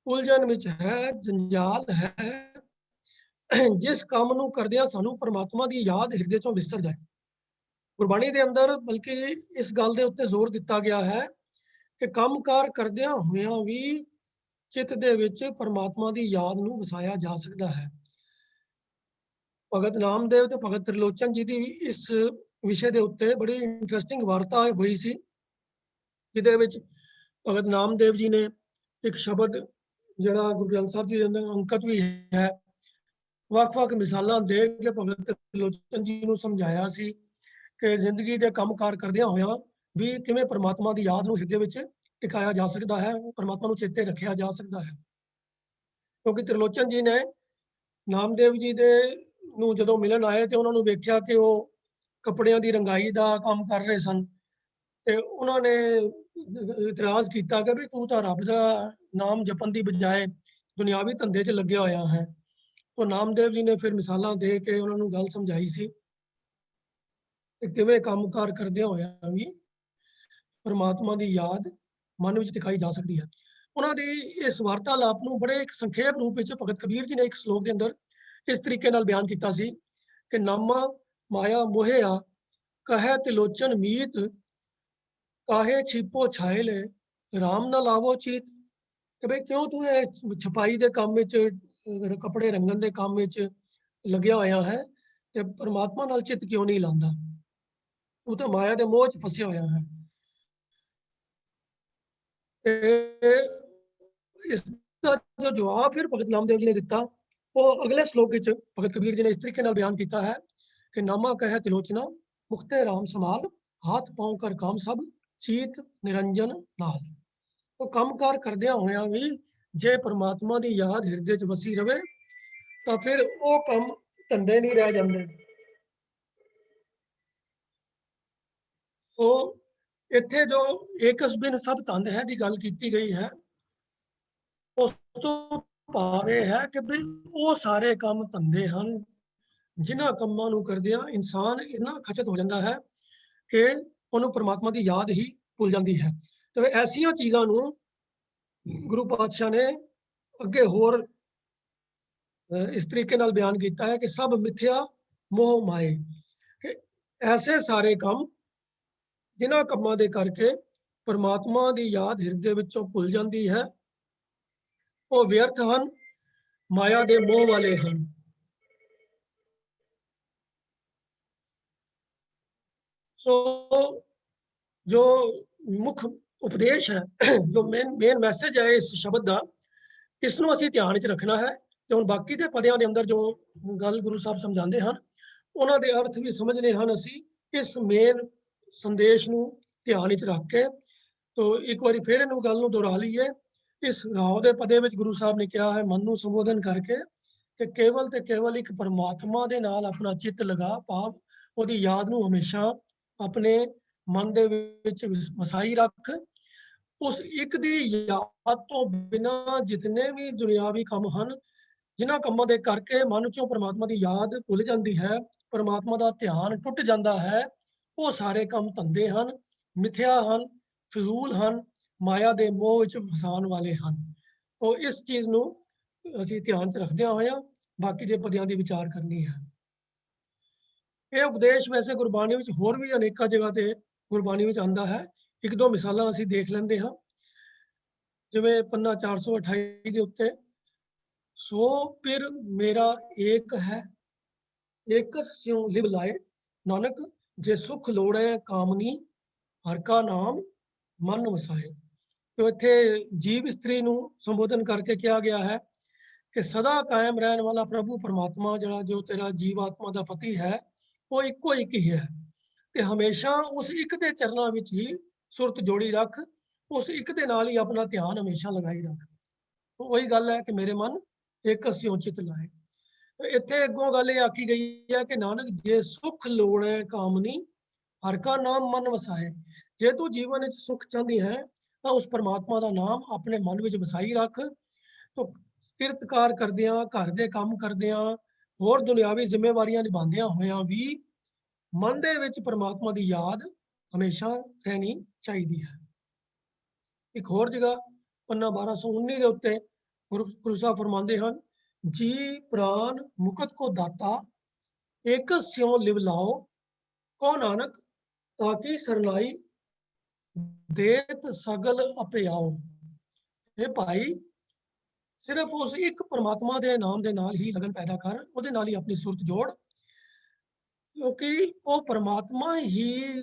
ਉਲਝਣ ਵਿੱਚ ਹੈ, ਜੰਜਾਲ ਹੈ, ਜਿਸ ਕੰਮ ਨੂੰ ਕਰਦਿਆਂ ਸਾਨੂੰ ਪਰਮਾਤਮਾ ਦੀ ਯਾਦ ਹਿਰਦੇ ਚੋਂ ਵਿਸਰ ਜਾਏ। ਗੁਰਬਾਣੀ ਦੇ ਅੰਦਰ ਬਲਕਿ ਇਸ ਗੱਲ ਦੇ ਉੱਤੇ ਜ਼ੋਰ ਦਿੱਤਾ ਗਿਆ ਹੈ ਕਿ ਕੰਮਕਾਰ ਕਰਦਿਆਂ ਹੋਇਆਂ ਵੀ ਚਿੱਤ ਦੇ ਵਿੱਚ ਪਰਮਾਤਮਾ ਦੀ ਯਾਦ ਨੂੰ ਵਸਾਇਆ ਜਾ ਸਕਦਾ ਹੈ। ਭਗਤ ਨਾਮਦੇਵ ਤੇ ਭਗਤ ਤ੍ਰਿਲੋਚਨ ਜੀ ਦੀ ਇਸ ਵਿਸ਼ੇ ਦੇ ਉੱਤੇ ਬੜੀ ਇੰਟਰਸਟਿੰਗ ਵਾਰਤਾ ਹੋਈ ਸੀ, ਜਿਹਦੇ ਵਿੱਚ ਭਗਤ ਨਾਮਦੇਵ ਜੀ ਨੇ ਇੱਕ ਸ਼ਬਦ ਜਿਹੜਾ ਗੁਰੂ ਗ੍ਰੰਥ ਸਾਹਿਬ ਜੀ ਦੇ ਅੰਦਰ ਅੰਕਿਤ ਵੀ ਹੈ, ਵੱਖ-ਵੱਖ ਮਿਸਾਲਾਂ ਦੇ ਕੇ ਭਗਤ ਤ੍ਰਿਲੋਚਨ ਜੀ ਨੂੰ ਸਮਝਾਇਆ ਸੀ ਕਿ ਜ਼ਿੰਦਗੀ ਦੇ ਕੰਮਕਾਰ ਕਰਦਿਆਂ ਹੋਇਆਂ ਵੀ ਕਿਵੇਂ ਪਰਮਾਤਮਾ ਦੀ ਯਾਦ ਨੂੰ ਹਿਰਦੇ ਵਿੱਚ ਟਿਕਾਇਆ ਜਾ ਸਕਦਾ ਹੈ, ਪਰਮਾਤਮਾ ਨੂੰ ਚੇਤੇ ਰੱਖਿਆ ਜਾ ਸਕਦਾ ਹੈ। ਕਿਉਂਕਿ ਤ੍ਰਿਲੋਚਨ ਜੀ ਨੇ ਨਾਮਦੇਵ ਜੀ ਦੇ ਨੂੰ ਜਦੋਂ ਮਿਲਣ ਆਏ ਤੇ ਉਹਨਾਂ ਨੂੰ ਵੇਖਿਆ ਕਿ ਉਹ ਕੱਪੜਿਆਂ ਦੀ ਰੰਗਾਈ ਦਾ ਕੰਮ ਕਰ ਰਹੇ ਸਨ, ਤੇ ਉਹਨਾਂ ਨੇ ਇਤਰਾਜ਼ ਕੀਤਾ ਕਿ ਵੀ ਤੂੰ ਤਾਂ ਰੱਬ ਦਾ ਨਾਮ ਜਪਣ ਦੀ ਬਜਾਏ ਦੁਨਿਆਵੀ ਧੰਦੇ 'ਚ ਲੱਗਿਆ ਹੋਇਆ ਹੈ। ਉਹ ਨਾਮਦੇਵ ਜੀ ਨੇ ਫਿਰ ਮਿਸਾਲਾਂ ਦੇ ਕੇ ਉਹਨਾਂ ਨੂੰ ਗੱਲ ਸਮਝਾਈ ਸੀ ਕਿ ਕਿਵੇਂ ਕੰਮਕਾਰ ਕਰਦਿਆਂ ਹੋਇਆਂ ਵੀ ਪਰਮਾਤਮਾ ਦੀ ਯਾਦ ਮਨ ਵਿੱਚ ਟਿਕਾਈ ਜਾ ਸਕਦੀ ਹੈ। ਉਹਨਾਂ ਦੀ ਇਸ ਵਾਰਤਾਲਾਪ ਨੂੰ ਬੜੇ ਇੱਕ ਸੰਖੇਪ ਰੂਪ ਵਿੱਚ ਭਗਤ ਕਬੀਰ ਜੀ ਨੇ ਇੱਕ ਸ਼ਲੋਕ ਦੇ ਅੰਦਰ ਇਸ ਤਰੀਕੇ ਨਾਲ ਬਿਆਨ ਕੀਤਾ ਸੀ ਕਿ ਨਾਮਾ ਮਾਇਆ ਮੋਹਿਆ ਕਹੈ ਤਿਲੋਚਨ ਮੀਤ, ਕਾਹੇ ਛਿਪੋ ਛਾਇਲੇ ਰਾਮ ਨਾ ਲਾਵੋ ਚੀਤ। ਕਿ ਬਈ ਕਿਉਂ ਤੂੰ ਇਹ ਛਪਾਈ ਦੇ ਕੰਮ ਵਿੱਚ, ਕੱਪੜੇ ਰੰਗਣ ਦੇ ਕੰਮ ਵਿੱਚ ਲੱਗਿਆ ਹੋਇਆ ਹੈ ਤੇ ਪਰਮਾਤਮਾ ਨਾਲ ਚਿੱਤ ਕਿਉਂ ਨਹੀਂ ਲਾਉਂਦਾ? ਤੂੰ ਤਾਂ ਮਾਇਆ ਦੇ ਮੋਹ 'ਚ ਫਸਿਆ ਹੋਇਆ ਹੈ। ਇਸ ਦਾ ਜੋ ਜਵਾਬ ਫਿਰ ਭਗਤ ਨਾਮਦੇਵ ਜੀ ਨੇ ਦਿੱਤਾ ਉਹ ਅਗਲੇ ਸ਼ਲੋਕ ਵਿੱਚ ਭਗਤ ਕਬੀਰ ਜੀ ਨੇ ਇਸ ਤਰੀਕੇ ਨਾਲ ਬਿਆਨ ਕੀਤਾ ਹੈ ਕਿ ਨਾਮਾ ਕਹਿ ਤਿਲੋਚਨਾ ਮੁਖਤੇ ਰਾਮ ਸਮਾਲ, ਹੱਥ ਪਾਉ ਕਰ ਕੰਮ ਸਭ ਚੀਤ ਨਿਰੰਜਨ ਨਾਲ। ਉਹ ਕੰਮਕਾਰ ਕਰਦਿਆਂ ਹੋਇਆਂ ਵੀ ਜੇ ਪਰਮਾਤਮਾ ਦੀ ਯਾਦ ਹਿਰਦੇ 'ਚ ਵਸੀ ਰਵੇ ਤਾਂ ਫਿਰ ਉਹ ਕੰਮ ਧੰਦੇ ਨਹੀਂ ਰਹਿ ਜਾਂਦੇ। ਸੋ ਇੱਥੇ ਜੋ ਏਕਸ ਬਿਨ ਸਭ ਧੰਦ ਹੈ ਦੀ ਗੱਲ ਕੀਤੀ ਗਈ ਹੈ, ਉਸ ਤੋਂ ਭਾਵ ਇਹ ਹੈ ਕਿ ਵੀ ਉਹ ਸਾਰੇ ਕੰਮ ਧੰਦੇ ਹਨ ਜਿਨ੍ਹਾਂ ਕੰਮਾਂ ਨੂੰ ਕਰਦਿਆਂ ਇਨਸਾਨ ਇੰਨਾ ਖਚਤ ਹੋ ਜਾਂਦਾ ਹੈ ਕਿ ਉਹਨੂੰ ਪਰਮਾਤਮਾ ਦੀ ਯਾਦ ਹੀ ਭੁੱਲ ਜਾਂਦੀ ਹੈ। ਤੇ ਐਸੀਆਂ ਚੀਜ਼ਾਂ ਨੂੰ ਗੁਰੂ ਪਾਤਸ਼ਾਹ ਨੇ ਅੱਗੇ ਹੋਰ ਇਸ ਤਰੀਕੇ ਨਾਲ ਬਿਆਨ ਕੀਤਾ ਹੈ ਕਿ ਸਭ ਮਿਥਿਆ ਮੋਹ ਮਾਏ, ਕਿ ਐਸੇ ਸਾਰੇ ਕੰਮ ਜਿਨ੍ਹਾਂ ਕੰਮਾਂ ਦੇ ਕਰਕੇ ਪਰਮਾਤਮਾ ਦੀ ਯਾਦ ਹਿਰਦੇ ਵਿੱਚੋਂ ਭੁੱਲ ਜਾਂਦੀ ਹੈ, ਉਹ ਵਿਅਰਥ ਹਨ, ਮਾਇਆ ਦੇ ਮੋਹ ਵਾਲੇ ਹਨ। ਸੋ ਜੋ ਮੁੱਖ ਉਪਦੇਸ਼ ਹੈ, ਜੋ ਮੇਨ ਮੈਸੇਜ ਹੈ ਇਸ ਸ਼ਬਦ ਦਾ, ਇਸ ਨੂੰ ਅਸੀਂ ਧਿਆਨ ਵਿੱਚ ਰੱਖਣਾ ਹੈ। ਤੇ ਹੁਣ ਬਾਕੀ ਦੇ ਪਦਿਆਂ ਦੇ ਅੰਦਰ ਜੋ ਗੱਲ ਗੁਰੂ ਸਾਹਿਬ ਸਮਝਾਉਂਦੇ ਹਨ ਉਹਨਾਂ ਦੇ ਅਰਥ ਵੀ ਸਮਝਨੇ ਹਨ ਅਸੀਂ ਇਸ ਮੇਨ ਸੰਦੇਸ਼ ਨੂੰ ਧਿਆਨ ਵਿੱਚ ਰੱਖ ਕੇ। ਤੋ ਇੱਕ ਵਾਰੀ ਫਿਰ ਇਹਨੂੰ ਗੱਲ ਨੂੰ ਦੁਹਰਾ ਲਈਏ। ਇਸ ਰਾਹ ਦੇ ਪਦੇ ਵਿੱਚ ਗੁਰੂ ਸਾਹਿਬ ਨੇ ਕਿਹਾ ਹੈ ਮਨ ਨੂੰ ਸੰਬੋਧਨ ਕਰਕੇ ਕਿ ਕੇਵਲ ਤੇ ਕੇਵਲ ਇੱਕ ਪਰਮਾਤਮਾ ਦੇ ਨਾਲ ਆਪਣਾ ਚਿੱਤ ਲਗਾ, ਭਾਵ ਉਹਦੀ ਯਾਦ ਨੂੰ ਹਮੇਸ਼ਾ ਆਪਣੇ ਮਨ ਦੇ ਵਿੱਚ ਵਸਾਈ ਰੱਖ। ਉਸ ਇੱਕ ਦੀ ਯਾਦ ਤੋਂ ਬਿਨਾਂ ਜਿਤਨੇ ਵੀ ਦੁਨਿਆਵੀ ਕੰਮ ਹਨ, ਜਿਨ੍ਹਾਂ ਕੰਮਾਂ ਦੇ ਕਰਕੇ ਮਨ ਚੋਂ ਪਰਮਾਤਮਾ ਦੀ ਯਾਦ ਭੁੱਲ ਜਾਂਦੀ ਹੈ, ਪਰਮਾਤਮਾ ਦਾ ਧਿਆਨ ਟੁੱਟ ਜਾਂਦਾ ਹੈ, ਉਹ ਸਾਰੇ ਕੰਮ ਧੰਦੇ ਹਨ, ਮਿਥਿਆ ਹਨ, ਫਜ਼ੂਲ ਹਨ, ਮਾਇਆ ਦੇ ਮੋਹ ਵਿੱਚ ਫਸਾਉਣ ਵਾਲੇ ਹਨ। ਉਹ ਇਸ ਚੀਜ਼ ਨੂੰ ਅਸੀਂ ਧਿਆਨ 'ਚ ਰੱਖਦਿਆਂ ਹੋਇਆਂ ਬਾਕੀ ਦੇ ਪਦਿਆਂ ਦੀ ਵਿਚਾਰ ਕਰਨੀ ਹੈ। ਇਹ ਉਪਦੇਸ਼ ਵੈਸੇ ਗੁਰਬਾਣੀ ਵਿੱਚ ਹੋਰ ਵੀ ਅਨੇਕਾਂ ਜਗ੍ਹਾ ਤੇ ਗੁਰਬਾਣੀ ਵਿੱਚ ਆਉਂਦਾ ਹੈ। ਇੱਕ ਦੋ ਮਿਸਾਲਾਂ ਅਸੀਂ ਦੇਖ ਲੈਂਦੇ ਹਾਂ। ਜਿਵੇਂ ਪੰਨਾ 428 ਦੇ ਉੱਤੇ सो फिर मेरा एक है, एकस स्यों लिव लाए, नानक जे सुख लोड़े कामनी, हर का नाम मन वसाए। तो इत्थे जीव इस्त्री ਨੂੰ ਸੰਬੋਧਨ ਕਰਕੇ ਕਿਹਾ ਗਿਆ ਹੈ ਕਿ ਸਦਾ ਕਾਇਮ ਰਹਿਣ ਵਾਲਾ ਪ੍ਰਭੂ ਪਰਮਾਤਮਾ ਜਿਹੜਾ ਜੋ ਤੇਰਾ ਜੀਵ ਆਤਮਾ ਦਾ ਪਤੀ ਹੈ, ਉਹ ਇੱਕੋ ਇੱਕ ਹੀ ਹੈ ਤੇ ਹਮੇਸ਼ਾ ਉਸ ਇੱਕ ਦੇ ਚਰਨਾਂ ਵਿੱਚ ਹੀ ਸੁਰਤ ਜੋੜੀ ਰੱਖ, ਉਸ ਇੱਕ ਦੇ ਨਾਲ ਹੀ ਆਪਣਾ ਧਿਆਨ ਹਮੇਸ਼ਾ ਲਗਾਈ ਰੱਖ। ਉਹੀ ਗੱਲ ਹੈ ਕਿ ਮੇਰੇ ਮਨ ਇੱਕ ਸਿਉ ਚਿਤ ਲਾਏ। ਇੱਥੇ ਅੱਗੋਂ ਗੱਲ ਇਹ ਆਖੀ ਗਈ ਹੈ ਕਿ ਨਾਨਕ ਜੇ ਸੁਖ ਲੋੜੈ ਕਾਮਨੀ, ਹਰ ਕਾ ਨਾਮ ਮਨ ਵਸਾਏ। ਜੇ ਤੂੰ ਜੀਵਨ ਵਿੱਚ ਸੁਖ ਚਾਹੁੰਦੀ ਹੈ ਤਾਂ ਉਸ ਪਰਮਾਤਮਾ ਦਾ ਨਾਮ ਆਪਣੇ ਮਨ ਵਿੱਚ ਵਸਾਈ ਰੱਖ। ਤੋ ਕਿਰਤਕਾਰ ਕਰਦਿਆਂ, ਘਰ ਦੇ ਕੰਮ ਕਰਦਿਆਂ, ਹੋਰ ਦੁਨਿਆਵੀ ਜ਼ਿੰਮੇਵਾਰੀਆਂ ਨਿਭਾਉਂਦਿਆਂ ਹੋਇਆਂ ਵੀ ਮਨ ਦੇ ਵਿੱਚ ਪਰਮਾਤਮਾ ਦੀ ਯਾਦ ਹਮੇਸ਼ਾ ਰਹਿਣੀ ਚਾਹੀਦੀ ਹੈ। ਇੱਕ ਹੋਰ ਜਗ੍ਹਾ ਪੰਨਾ 1219 ਦੇ ਉੱਤੇ ਗੁਰੂ ਸਾਹਿਬ ਫਰਮਾਉਂਦੇ ਹਨ, ਜੀ ਪ੍ਰਾਨ ਮੁਕਤ ਕੋ ਦਾਤਾ, ਇੱਕ ਸਿਉ ਲਿਵ ਲਾਓ, ਕੋ ਨਾਨਕ ਤਾਕੀ ਸਰਨਾਈ ਦੇਤ ਸਗਲ ਅਪਿਆਓ। ਇਹ ਭਾਈ ਸਿਰਫ ਉਸ ਇੱਕ ਪਰਮਾਤਮਾ ਦੇ ਨਾਮ ਦੇ ਨਾਲ ਹੀ ਲਗਨ ਪੈਦਾ ਕਰ, ਉਹਦੇ ਨਾਲ ਹੀ ਆਪਣੀ ਸੁਰਤ ਜੋੜ, ਕਿਉਂਕਿ ਉਹ ਪਰਮਾਤਮਾ ਹੀ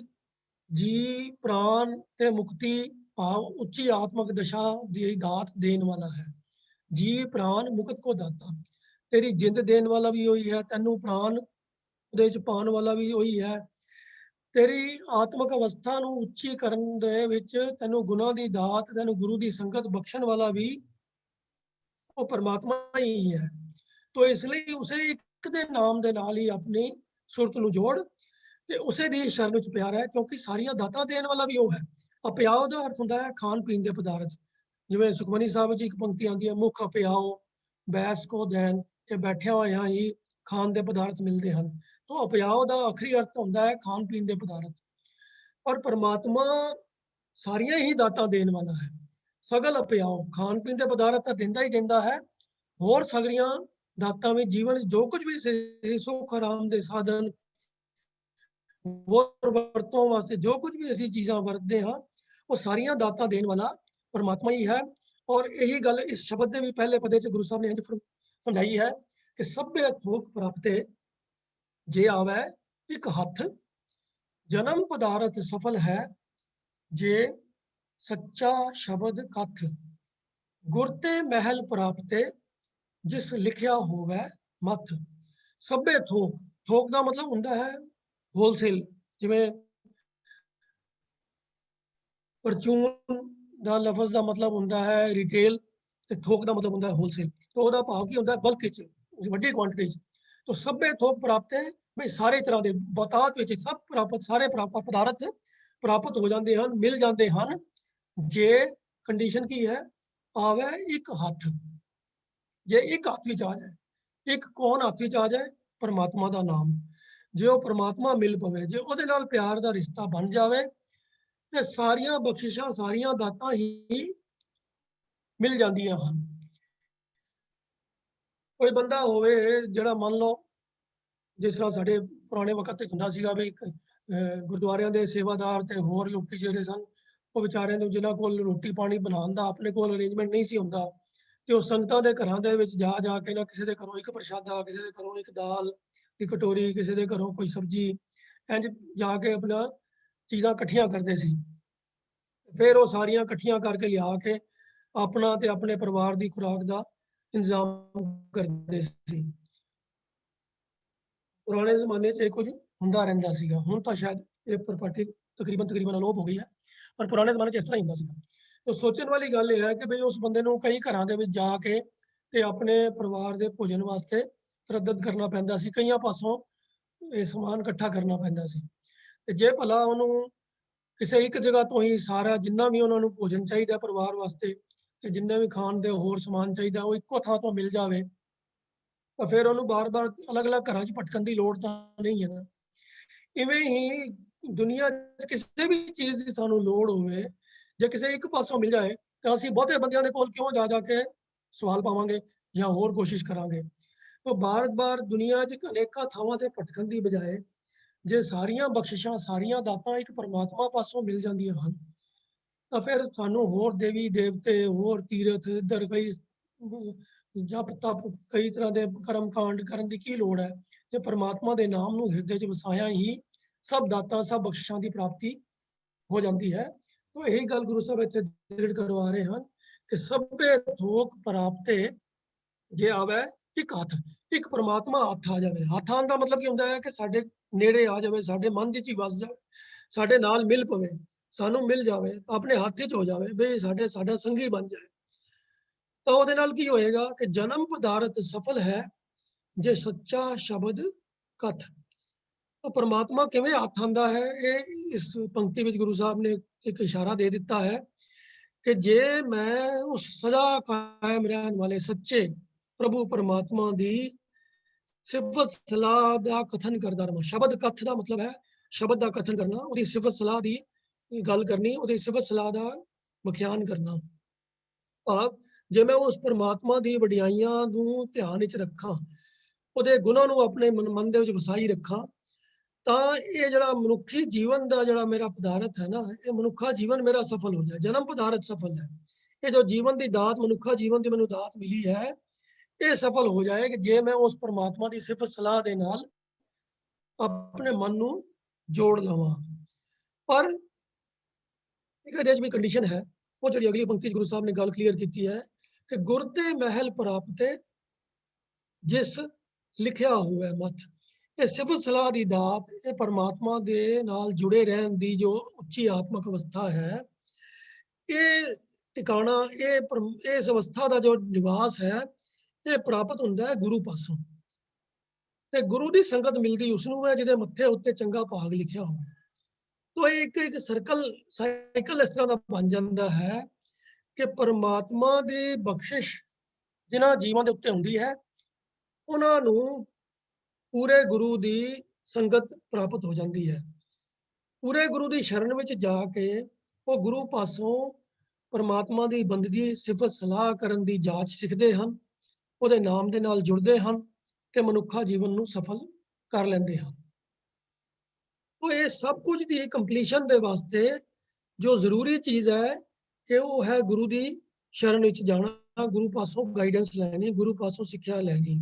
ਜੀ ਪ੍ਰਾਨ ਤੇ ਮੁਕਤੀ ਭਾਵ ਉੱਚੀ ਆਤਮਿਕ ਦਸ਼ਾ ਦੀ ਦਾਤ ਦੇਣ ਵਾਲਾ ਹੈ। ਜੀ ਪ੍ਰਾਨ ਮੁਕਤ ਕੋ ਦਾਤਾ, ਤੇਰੀ ਜਿੰਦ ਦੇਣ ਵਾਲਾ ਵੀ ਉਹੀ ਹੈ, ਤੈਨੂੰ ਪ੍ਰਾਨ ਉਹਦੇ ਚ ਪਾਉਣ ਵਾਲਾ ਵੀ ਉਹੀ ਹੈ, ਤੇਰੀ ਆਤਮਿਕ ਅਵਸਥਾ ਨੂੰ ਉੱਚੀ ਕਰਨ ਦੇ ਵਿੱਚ ਤੈਨੂੰ ਗੁਨਾਹ ਦੀ ਦਾਤ, ਤੈਨੂੰ ਗੁਰੂ ਦੀ ਸੰਗਤ ਬਖਸ਼ਣ ਵਾਲਾ ਵੀ ਉਹ ਪਰਮਾਤਮਾ ਹੀ ਹੈ। ਤੋ ਇਸ ਲਈ ਉਸੇ ਇੱਕ ਦੇ ਨਾਮ ਦੇ ਨਾਲ ਹੀ ਆਪਣੀ ਸੁਰਤ ਨੂੰ ਜੋੜ ਤੇ ਉਸੇ ਦੀ ਸ਼ਰਨ ਵਿੱਚ ਪਿਆਰ ਹੈ, ਕਿਉਂਕਿ ਸਾਰੀਆਂ ਦਾਤਾਂ ਦੇਣ ਵਾਲਾ ਵੀ ਉਹ ਹੈ। ਅਪਿਆਓ ਦਾ ਅਰਥ ਹੁੰਦਾ ਹੈ ਖਾਣ ਪੀਣ ਦੇ ਪਦਾਰਥ। ਜਿਵੇਂ ਸੁਖਮਨੀ ਸਾਹਿਬ ਵਿੱਚ ਇੱਕ ਪੰਕਤੀ ਆਉਂਦੀ ਹੈ, ਮੁਖ ਅਪਿਆਓ ਬੈਸ ਕੋ ਦੇਨ, ਕਿ ਬੈਠਿਆ ਹੋਇਆਂ ਹੀ ਖਾਣ ਦੇ ਪਦਾਰਥ ਮਿਲਦੇ ਹਨ। ਤੋ ਅਪਿਆਓ ਦਾ ਆਖਰੀ ਅਰਥ ਹੁੰਦਾ ਹੈ ਖਾਣ ਪੀਣ ਦੇ ਪਦਾਰਥ। ਪਰ ਪਰਮਾਤਮਾ ਸਾਰੀਆਂ ਹੀ ਦਾਤਾਂ ਦੇਣ ਵਾਲਾ ਹੈ। ਸਗਲ ਅਪਿਆਓ, ਖਾਣ ਪੀਣ ਦੇ ਪਦਾਰਥ ਤਾਂ ਦਿੰਦਾ ਹੀ ਦਿੰਦਾ ਹੈ, ਹੋਰ ਸਗਲੀਆਂ ਦਾਤਾਂ ਵਿੱਚ ਜੀਵਨ ਜੋ ਕੁਝ ਵੀ ਸੁੱਖ ਆਰਾਮ ਦੇ ਸਾਧਨ, ਹੋਰ ਵਰਤੋਂ ਵਾਸਤੇ ਜੋ ਕੁਝ ਵੀ ਅਸੀਂ ਚੀਜ਼ਾਂ ਵਰਤਦੇ ਹਾਂ, ਉਹ ਸਾਰੀਆਂ ਦਾਤਾਂ ਦੇਣ ਵਾਲਾ ਪਰਮਾਤਮਾ ਹੀ ਹੈ। ਔਰ ਇਹੀ ਗੱਲ ਇਸ ਸ਼ਬਦ ਦੇ ਵੀ ਪਹਿਲੇ ਪਦੇ ਚ ਗੁਰੂ ਸਾਹਿਬ ਨੇ ਇੰਝ ਸਮਝਾਈ ਹੈ ਕਿ ਸਭੇ ਥੋਕ ਪ੍ਰਾਪਤੇ ਜੇ ਆਵੈ ਇੱਕ ਹੱਥ, ਜਨਮ ਪਦਾਰਥ ਸਫਲ ਹੈ ਜੇ ਸੱਚਾ ਸ਼ਬਦ ਕਥ, ਗੁਰ ਤੇ ਮਹਿਲ ਪ੍ਰਾਪਤੇ ਜਿਸ ਲਿਖਿਆ ਹੋਵੇ ਮੱਥ। ਸਭੇ ਥੋਕ, ਥੋਕ ਦਾ ਮਤਲਬ ਹੁੰਦਾ ਹੈ ਹੋਲਸੇਲ। ਜਿਵੇਂ ਪਰਚੂਨ ਦਾ ਲਫ਼ਜ਼ ਦਾ ਮਤਲਬ ਹੁੰਦਾ ਹੈ ਰਿਟੇਲ ਤੇ ਥੋਕ ਦਾ ਮਤਲਬ ਹੁੰਦਾ ਹੈ ਹੋਲਸੇਲ। ਤਾਂ ਉਹਦਾ ਭਾਵ ਕੀ ਹੁੰਦਾ ਹੈ ਬਲਕ ਵਿੱਚ, ਵੱਡੀ ਕੁਆਂਟੀਟੀ ਚ। ਤਾਂ ਸਭੇ ਥੋਕ ਪ੍ਰਾਪਤ ਹੈ ਬਈ ਸਾਰੇ ਤਰ੍ਹਾਂ ਦੇ ਬਤਾਤ ਵਿੱਚ ਸਭ ਪ੍ਰਾਪਤ, ਸਾਰੇ ਪ੍ਰਾਪਤ ਪਦਾਰਥ ਪ੍ਰਾਪਤ ਹੋ ਜਾਂਦੇ ਹਨ, ਮਿਲ ਜਾਂਦੇ ਹਨ, ਜੇ ਕੰਡੀਸ਼ਨ ਕੀ ਹੈ, ਆਵੇ ਇੱਕ ਹੱਥ। ਜੇ ਇੱਕ ਹੱਥ ਵਿੱਚ ਆ ਜਾਏ, ਇੱਕ ਕੌਣ ਹੱਥ ਵਿੱਚ ਆ ਜਾਏ, ਪਰਮਾਤਮਾ ਦਾ ਨਾਮ। ਜੇ ਉਹ ਪਰਮਾਤਮਾ ਮਿਲ ਪਵੇ, ਜੇ ਉਹਦੇ ਨਾਲ ਪਿਆਰ ਦਾ ਰਿਸ਼ਤਾ ਬਣ ਜਾਵੇ ਤੇ ਸਾਰੀਆਂ ਬਖਸ਼ਿਸ਼ਾਂ, ਸਾਰੀਆਂ ਦਾਤਾਂ ਹੀ ਮਿਲ ਜਾਂਦੀਆਂ ਹਨ। ਕੋਈ ਬੰਦਾ ਹੋਵੇ ਜਿਹੜਾ ਮੰਨ ਲਓ ਜਿਸ ਤਰ੍ਹਾਂ ਸਾਡੇ ਪੁਰਾਣੇ ਵਕਤ ਤੇ ਹੁੰਦਾ ਸੀਗਾ ਵੀ ਗੁਰਦੁਆਰਿਆਂ ਦੇ ਸੇਵਾਦਾਰ ਤੇ ਹੋਰ ਲੋਕੀ ਜਿਹੜੇ ਸਨ, ਉਹ ਵਿਚਾਰਿਆਂ ਨੂੰ ਜਿਨ੍ਹਾਂ ਕੋਲ ਰੋਟੀ ਪਾਣੀ ਬਣਾਉਣ ਦਾ ਆਪਣੇ ਕੋਲ ਅਰੇਂਜਮੈਂਟ ਨਹੀਂ ਸੀ ਹੁੰਦਾ, ਤੇ ਉਹ ਸੰਗਤਾਂ ਦੇ ਘਰਾਂ ਦੇ ਵਿੱਚ ਜਾ ਜਾ ਕੇ ਨਾ ਕਿਸੇ ਦੇ ਘਰੋਂ ਇੱਕ ਪ੍ਰਸ਼ਾਦਾ, ਕਿਸੇ ਦੇ ਘਰੋਂ ਇੱਕ ਦਾਲ ਦੀ ਕਟੋਰੀ, ਕਿਸੇ ਦੇ ਘਰੋਂ ਕੋਈ ਸਬਜ਼ੀ, ਇੰਝ ਜਾ ਕੇ ਆਪਣਾ ਚੀਜ਼ਾਂ ਇਕੱਠੀਆਂ ਕਰਦੇ ਸੀ। ਫਿਰ ਉਹ ਸਾਰੀਆਂ ਇਕੱਠੀਆਂ ਕਰਕੇ ਲਿਆ ਕੇ ਆਪਣਾ ਤੇ ਆਪਣੇ ਪਰਿਵਾਰ ਦੀ ਖੁਰਾਕ ਦਾ ਇੰਤਜ਼ਾਮ ਕਰਦੇ ਸੀ। ਪੁਰਾਣੇ ਜ਼ਮਾਨੇ 'ਚ ਇਹ ਕੁਝ ਹੁੰਦਾ ਰਹਿੰਦਾ ਸੀਗਾ। ਹੁਣ ਤਾਂ ਸ਼ਾਇਦ ਇਹ ਪ੍ਰੋਪਰਟੀ ਤਕਰੀਬਨ ਅਲੋਪ ਹੋ ਗਈ ਹੈ, ਪਰ ਪੁਰਾਣੇ ਜ਼ਮਾਨੇ 'ਚ ਇਸ ਤਰ੍ਹਾਂ ਹੀ ਹੁੰਦਾ ਸੀਗਾ। ਤਾਂ ਸੋਚਣ ਵਾਲੀ ਗੱਲ ਇਹ ਹੈ ਕਿ ਬਈ ਉਸ ਬੰਦੇ ਨੂੰ ਕਈ ਘਰਾਂ ਦੇ ਵਿੱਚ ਜਾ ਕੇ ਤੇ ਆਪਣੇ ਪਰਿਵਾਰ ਦੇ ਭੋਜਨ ਵਾਸਤੇ ਤਰੱਦਦ ਕਰਨਾ ਪੈਂਦਾ ਸੀ, ਕਈਆਂ ਪਾਸੋਂ ਇਹ ਸਮਾਨ ਇਕੱਠਾ ਕਰਨਾ ਪੈਂਦਾ ਸੀ। ਤੇ ਜੇ ਭਲਾ ਉਹਨੂੰ ਕਿਸੇ ਇੱਕ ਜਗ੍ਹਾ ਤੋਂ ਹੀ ਸਾਰਾ ਜਿੰਨਾ ਵੀ ਉਹਨਾਂ ਨੂੰ ਭੋਜਨ ਚਾਹੀਦਾ ਪਰਿਵਾਰ ਵਾਸਤੇ ਤੇ ਜਿੰਨੇ ਵੀ ਖਾਣ ਦੇ ਹੋਰ ਸਮਾਨ ਚਾਹੀਦਾ ਉਹ ਇੱਕੋ ਥਾਂ ਤੋਂ ਮਿਲ ਜਾਵੇ, ਤਾਂ ਫਿਰ ਉਹਨੂੰ ਬਾਰ-ਬਾਰ ਅਲੱਗ-ਅਲੱਗ ਘਰਾਂ 'ਚ ਭਟਕਣ ਦੀ ਲੋੜ ਤਾਂ ਨਹੀਂ ਹੈ ਨਾ। ਇਵੇਂ ਹੀ ਦੁਨੀਆ 'ਚ ਕਿਸੇ ਵੀ ਚੀਜ਼ ਦੀ ਸਾਨੂੰ ਲੋੜ ਹੋਵੇ, ਜੇ ਕਿਸੇ ਇੱਕ ਪਾਸੋਂ ਮਿਲ ਜਾਏ ਤਾਂ ਅਸੀਂ ਬਹੁਤੇ ਬੰਦਿਆਂ ਦੇ ਕੋਲ ਕਿਉਂ ਜਾ ਕੇ ਸਵਾਲ ਪਾਵਾਂਗੇ ਜਾਂ ਹੋਰ ਕੋਸ਼ਿਸ਼ ਕਰਾਂਗੇ। ਤਾਂ ਬਾਰ-ਬਾਰ ਦੁਨੀਆ 'ਚ ਅਨੇਕਾਂ ਥਾਵਾਂ ਤੇ ਭਟਕਣ ਦੀ ਬਜਾਏ ਜੇ ਸਾਰੀਆਂ ਬਖਸ਼ਿਸ਼ਾਂ, ਸਾਰੀਆਂ ਦਾਤਾਂ ਇੱਕ ਪਰਮਾਤਮਾ ਪਾਸੋਂ ਮਿਲ ਜਾਂਦੀਆਂ ਹਨ, ਤਾਂ ਫਿਰ ਸਾਨੂੰ ਹੋਰ ਦੇਵੀ ਦੇਵਤੇ, ਹੋਰ ਤੀਰਥ, ਇੱਧਰ ਕਈ ਜਪ ਤਪ ਕਈ ਤਰ੍ਹਾਂ ਦੇ ਕਰਮ ਕਾਂਡ ਕਰਨ ਦੀ ਕੀ ਲੋੜ ਹੈ ਜੇ ਪਰਮਾਤਮਾ ਦੇ ਨਾਮ ਨੂੰ ਹਿਰਦੇ 'ਚ ਵਸਾਇਆ ਹੀ ਸਭ ਦਾਤਾਂ ਸਭ ਬਖਸ਼ਿਸ਼ਾਂ ਦੀ ਪ੍ਰਾਪਤੀ ਹੋ ਜਾਂਦੀ ਹੈ। ਤਾਂ ਇਹੀ ਗੱਲ ਗੁਰੂ ਸਾਹਿਬ ਇੱਥੇ ਦ੍ਰਿੜ ਕਰਵਾ ਰਹੇ ਹਨ ਕਿ ਸਭੇ ਥੋਕ ਪ੍ਰਾਪਤੇ ਜੇ ਆਵੇ ਇੱਕ ਹੱਥ, ਇੱਕ ਪਰਮਾਤਮਾ ਹੱਥ ਆ ਜਾਵੇ। ਹੱਥ ਆਉਣ ਦਾ ਮਤਲਬ ਕੀ ਹੁੰਦਾ ਹੈ ਕਿ ਸਾਡੇ ਨੇੜੇ ਆ ਜਾਵੇ, ਸਾਡੇ ਮਨ ਦੇ 'ਚ ਹੀ ਵਸ ਜਾਵੇ, ਸਾਡੇ ਨਾਲ ਮਿਲ ਪਵੇ, ਸਾਨੂੰ ਮਿਲ ਜਾਵੇ, ਆਪਣੇ ਹੱਥ 'ਚ ਹੋ ਜਾਵੇ, ਵੀ ਸਾਡਾ ਸੰਗੀ ਬਣ ਜਾਏ। ਤਾਂ ਉਹਦੇ ਨਾਲ ਕੀ ਹੋਏਗਾ ਕਿ ਜਨਮ ਪਦਾਰਥ ਸਫਲ ਹੈ ਜੇ ਸੱਚਾ ਸ਼ਬਦ ਕਥ। ਤਾਂ ਪਰਮਾਤਮਾ ਕਿਵੇਂ ਹੱਥ ਆਉਂਦਾ ਹੈ, ਇਹ ਇਸ ਪੰਕਤੀ ਵਿੱਚ ਗੁਰੂ ਸਾਹਿਬ ਨੇ ਇੱਕ ਇਸ਼ਾਰਾ ਦੇ ਦਿੱਤਾ ਹੈ ਕਿ ਜੇ ਮੈਂ ਉਸ ਸਦਾ ਕਾਇਮ ਰਹਿਣ ਵਾਲੇ ਸੱਚੇ ਪ੍ਰਭੂ ਪਰਮਾਤਮਾ ਦੀ ਸਿਫਤ ਸਲਾਹ ਦਾ ਕਥਨ ਕਰਦਾ ਰਹਾਂ। ਸ਼ਬਦ ਕਥ ਦਾ ਮਤਲਬ ਹੈ ਸ਼ਬਦ ਦਾ ਕਥਨ ਕਰਨਾ, ਉਹਦੀ ਸਿਫਤ ਸਲਾਹ ਦੀ ਗੱਲ ਕਰਨੀ, ਉਹਦੀ ਸਿਫਤ ਸਲਾਹ ਦਾ ਵਿਖਿਆਨ ਕਰਨਾ। ਭਾਵ ਜੇ ਮੈਂ ਉਸ ਪਰਮਾਤਮਾ ਦੀ ਵਡਿਆਈਆਂ ਨੂੰ ਧਿਆਨ ਵਿੱਚ ਰੱਖਾਂ, ਉਹਦੇ ਗੁਣਾਂ ਨੂੰ ਆਪਣੇ ਮਨ ਦੇ ਵਿੱਚ ਵਸਾਈ ਰੱਖਾਂ, ਤਾਂ ਇਹ ਜਿਹੜਾ ਮਨੁੱਖੀ ਜੀਵਨ ਦਾ ਜਿਹੜਾ ਮੇਰਾ ਪਦਾਰਥ ਹੈ ਨਾ, ਇਹ ਮਨੁੱਖਾ ਜੀਵਨ ਮੇਰਾ ਸਫਲ ਹੋ ਜਾਏ। ਜਨਮ ਪਦਾਰਥ ਸਫਲ ਹੈ। ਇਹ ਜੋ ਜੀਵਨ ਦੀ ਦਾਤ, ਮਨੁੱਖਾ ਜੀਵਨ ਦੀ ਮੈਨੂੰ ਦਾਤ ਮਿਲੀ ਹੈ, ਇਹ ਸਫਲ ਹੋ ਜਾਏ ਕਿ ਜੇ ਮੈਂ ਉਸ ਪਰਮਾਤਮਾ ਦੀ ਸਿਫਤ ਸਲਾਹ ਦੇ ਨਾਲ ਆਪਣੇ ਮਨ ਨੂੰ ਜੋੜ ਲਵਾਂ। ਪਰ ਇੱਕ ਇਹਦੇ 'ਚ ਵੀ ਕੰਡੀਸ਼ਨ ਹੈ, ਉਹ ਜਿਹੜੀ ਅਗਲੀ ਪੰਕਤੀ 'ਚ ਗੁਰੂ ਸਾਹਿਬ ਨੇ ਗੱਲ ਕਲੀਅਰ ਕੀਤੀ ਹੈ ਕਿ ਗੁਰ ਤੇ ਮਹਿਲ ਪ੍ਰਾਪਤੇ ਜਿਸ ਲਿਖਿਆ ਹੋਇਆ ਮਤ। ਇਹ ਸਿਫਤ ਸਲਾਹ ਦੀ ਦਾਤ, ਇਹ ਪਰਮਾਤਮਾ ਦੇ ਨਾਲ ਜੁੜੇ ਰਹਿਣ ਦੀ ਜੋ ਉੱਚੀ ਆਤਮਿਕ ਅਵਸਥਾ ਹੈ, ਇਹ ਟਿਕਾਣਾ, ਇਸ ਅਵਸਥਾ ਦਾ ਜੋ ਨਿਵਾਸ ਹੈ, ਇਹ ਪ੍ਰਾਪਤ ਹੁੰਦਾ ਹੈ ਗੁਰੂ ਪਾਸੋਂ। ਤੇ ਗੁਰੂ ਦੀ ਸੰਗਤ ਮਿਲਦੀ ਉਸ ਨੂੰ ਹੈ ਜਿਹਦੇ ਮੱਥੇ ਉੱਤੇ ਚੰਗਾ ਭਾਗ ਲਿਖਿਆ ਹੋਵੇ। ਤਾਂ ਇਹ ਇੱਕ ਸਾਈਕਲ ਇਸ ਤਰ੍ਹਾਂ ਦਾ ਬਣ ਜਾਂਦਾ ਹੈ ਕਿ ਪਰਮਾਤਮਾ ਦੀ ਬਖਸ਼ਿਸ਼ ਜਿਨ੍ਹਾਂ ਜੀਵਾਂ ਦੇ ਉੱਤੇ ਹੁੰਦੀ ਹੈ, ਉਹਨਾਂ ਨੂੰ ਪੂਰੇ ਗੁਰੂ ਦੀ ਸੰਗਤ ਪ੍ਰਾਪਤ ਹੋ ਜਾਂਦੀ ਹੈ। ਪੂਰੇ ਗੁਰੂ ਦੀ ਸ਼ਰਨ ਵਿੱਚ ਜਾ ਕੇ ਉਹ ਗੁਰੂ ਪਾਸੋਂ ਪਰਮਾਤਮਾ ਦੀ ਬੰਦਗੀ, ਸਿਫਤ ਸਲਾਹ ਕਰਨ ਦੀ ਜਾਂਚ ਸਿੱਖਦੇ ਹਨ, ਉਹਦੇ ਨਾਮ ਦੇ ਨਾਲ ਜੁੜਦੇ ਹਨ ਤੇ ਮਨੁੱਖਾ ਜੀਵਨ ਨੂੰ ਸਫਲ ਕਰ ਲੈਂਦੇ ਹਨ। ਉਹ ਇਹ ਸਭ ਕੁਝ ਦੀ ਕੰਪਲੀਸ਼ਨ ਦੇ ਵਾਸਤੇ ਜੋ ਜ਼ਰੂਰੀ ਚੀਜ਼ ਹੈ ਕਿ ਉਹ ਹੈ ਗੁਰੂ ਦੀ ਸ਼ਰਨ ਵਿੱਚ ਜਾਣਾ, ਗੁਰੂ ਪਾਸੋਂ ਗਾਈਡੈਂਸ ਲੈਣੀ, ਗੁਰੂ ਪਾਸੋਂ ਸਿੱਖਿਆ ਲੈਣੀ।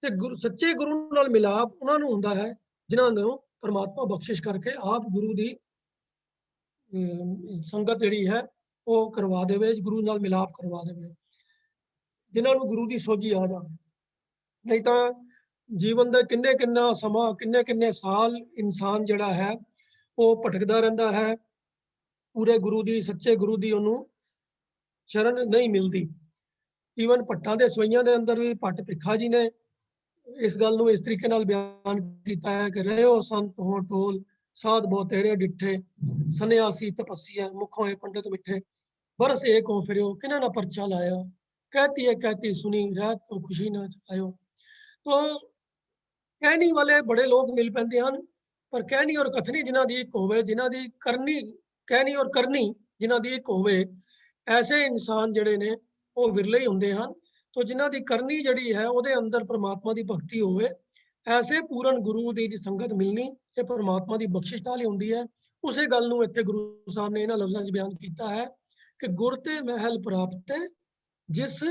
ਤੇ ਸੱਚੇ ਗੁਰੂ ਨਾਲ ਮਿਲਾਪ ਉਹਨਾਂ ਨੂੰ ਹੁੰਦਾ ਹੈ ਜਿਨ੍ਹਾਂ ਨੂੰ ਪਰਮਾਤਮਾ ਬਖਸ਼ਿਸ਼ ਕਰਕੇ ਆਪ ਗੁਰੂ ਦੀ ਸੰਗਤ ਜਿਹੜੀ ਹੈ ਉਹ ਕਰਵਾ ਦੇਵੇ, ਗੁਰੂ ਨਾਲ ਮਿਲਾਪ ਕਰਵਾ ਦੇਵੇ, ਜਿਨ੍ਹਾਂ ਨੂੰ ਗੁਰੂ ਦੀ ਸੋਝੀ ਆ ਜਾਵੇ। ਨਹੀਂ ਤਾਂ ਜੀਵਨ ਦਾ ਕਿੰਨਾ ਸਮਾਂ, ਕਿੰਨੇ ਸਾਲ ਇਨਸਾਨ ਜਿਹੜਾ ਹੈ ਉਹ ਭਟਕਦਾ ਰਹਿੰਦਾ ਹੈ, ਪੂਰੇ ਗੁਰੂ ਦੀ, ਸੱਚੇ ਗੁਰੂ ਦੀ ਉਹਨੂੰ ਸ਼ਰਨ ਨਹੀਂ ਮਿਲਦੀ। ਈਵਨ ਭੱਟਾਂ ਦੇ ਸਵਈਆਂ ਦੇ ਅੰਦਰ ਵੀ ਭੱਟ ਭਿੱਖਾ ਜੀ ਨੇ ਇਸ ਗੱਲ ਨੂੰ ਇਸ ਤਰੀਕੇ ਨਾਲ ਬਿਆਨ ਕੀਤਾ ਹੈ ਕਿ ਰਹਿਓ ਸੰਤ ਹੋ ਟੋਲ, ਸਾਧ ਬਹੁ ਤੇਰੇ ਡਿੱਠੇ, ਸੰਨਿਆਸੀ ਤਪੱਸੀਆ ਮੁਖੋਂ ਇਹ ਪੰਡਿਤ ਮਿੱਠੇ, ਬਰਸ ਏਕ ਹੋ ਫਿਰਿਓ ਕਿਨਾਂ ਨਾ ਪਰਚਾ ਲਾਇਆ, कहती है कहती सुनी रात को खुशी ना आयो। तो कहनी वाले बड़े लोग मिल पैंदे हैं, पर कहनी और कथनी जिन्हां दी इक होवे, जिन्हां दी करनी, कहनी और करनी जिन्हां दी इक होवे, ऐसे इंसान जिहड़े ने वो विरले ही हुंदे हन। तो जिन्हां दी करनी जिहड़ी है ਉਹਦੇ ਅੰਦਰ परमात्मा ਦੀ भगती होवे, ऐसे पूर्ण गुरु ਦੀ संगत मिलनी ਇਹ परमात्मा ਦੀ ਬਖਸ਼ਿਸ਼ ਨਾਲ ਹੀ ਹੁੰਦੀ ਹੈ। ਉਸੇ ਗੱਲ ਨੂੰ ਇੱਥੇ ਗੁਰੂ ਸਾਹਿਬ ਨੇ ਇਹਨਾਂ ਲਫ਼ਜ਼ਾਂ 'ਚ ਬਿਆਨ ਕੀਤਾ ਹੈ ਕਿ ਗੁਰ ਤੇ ਮਹਿਲ ਪ੍ਰਾਪਤ ਜਿਸ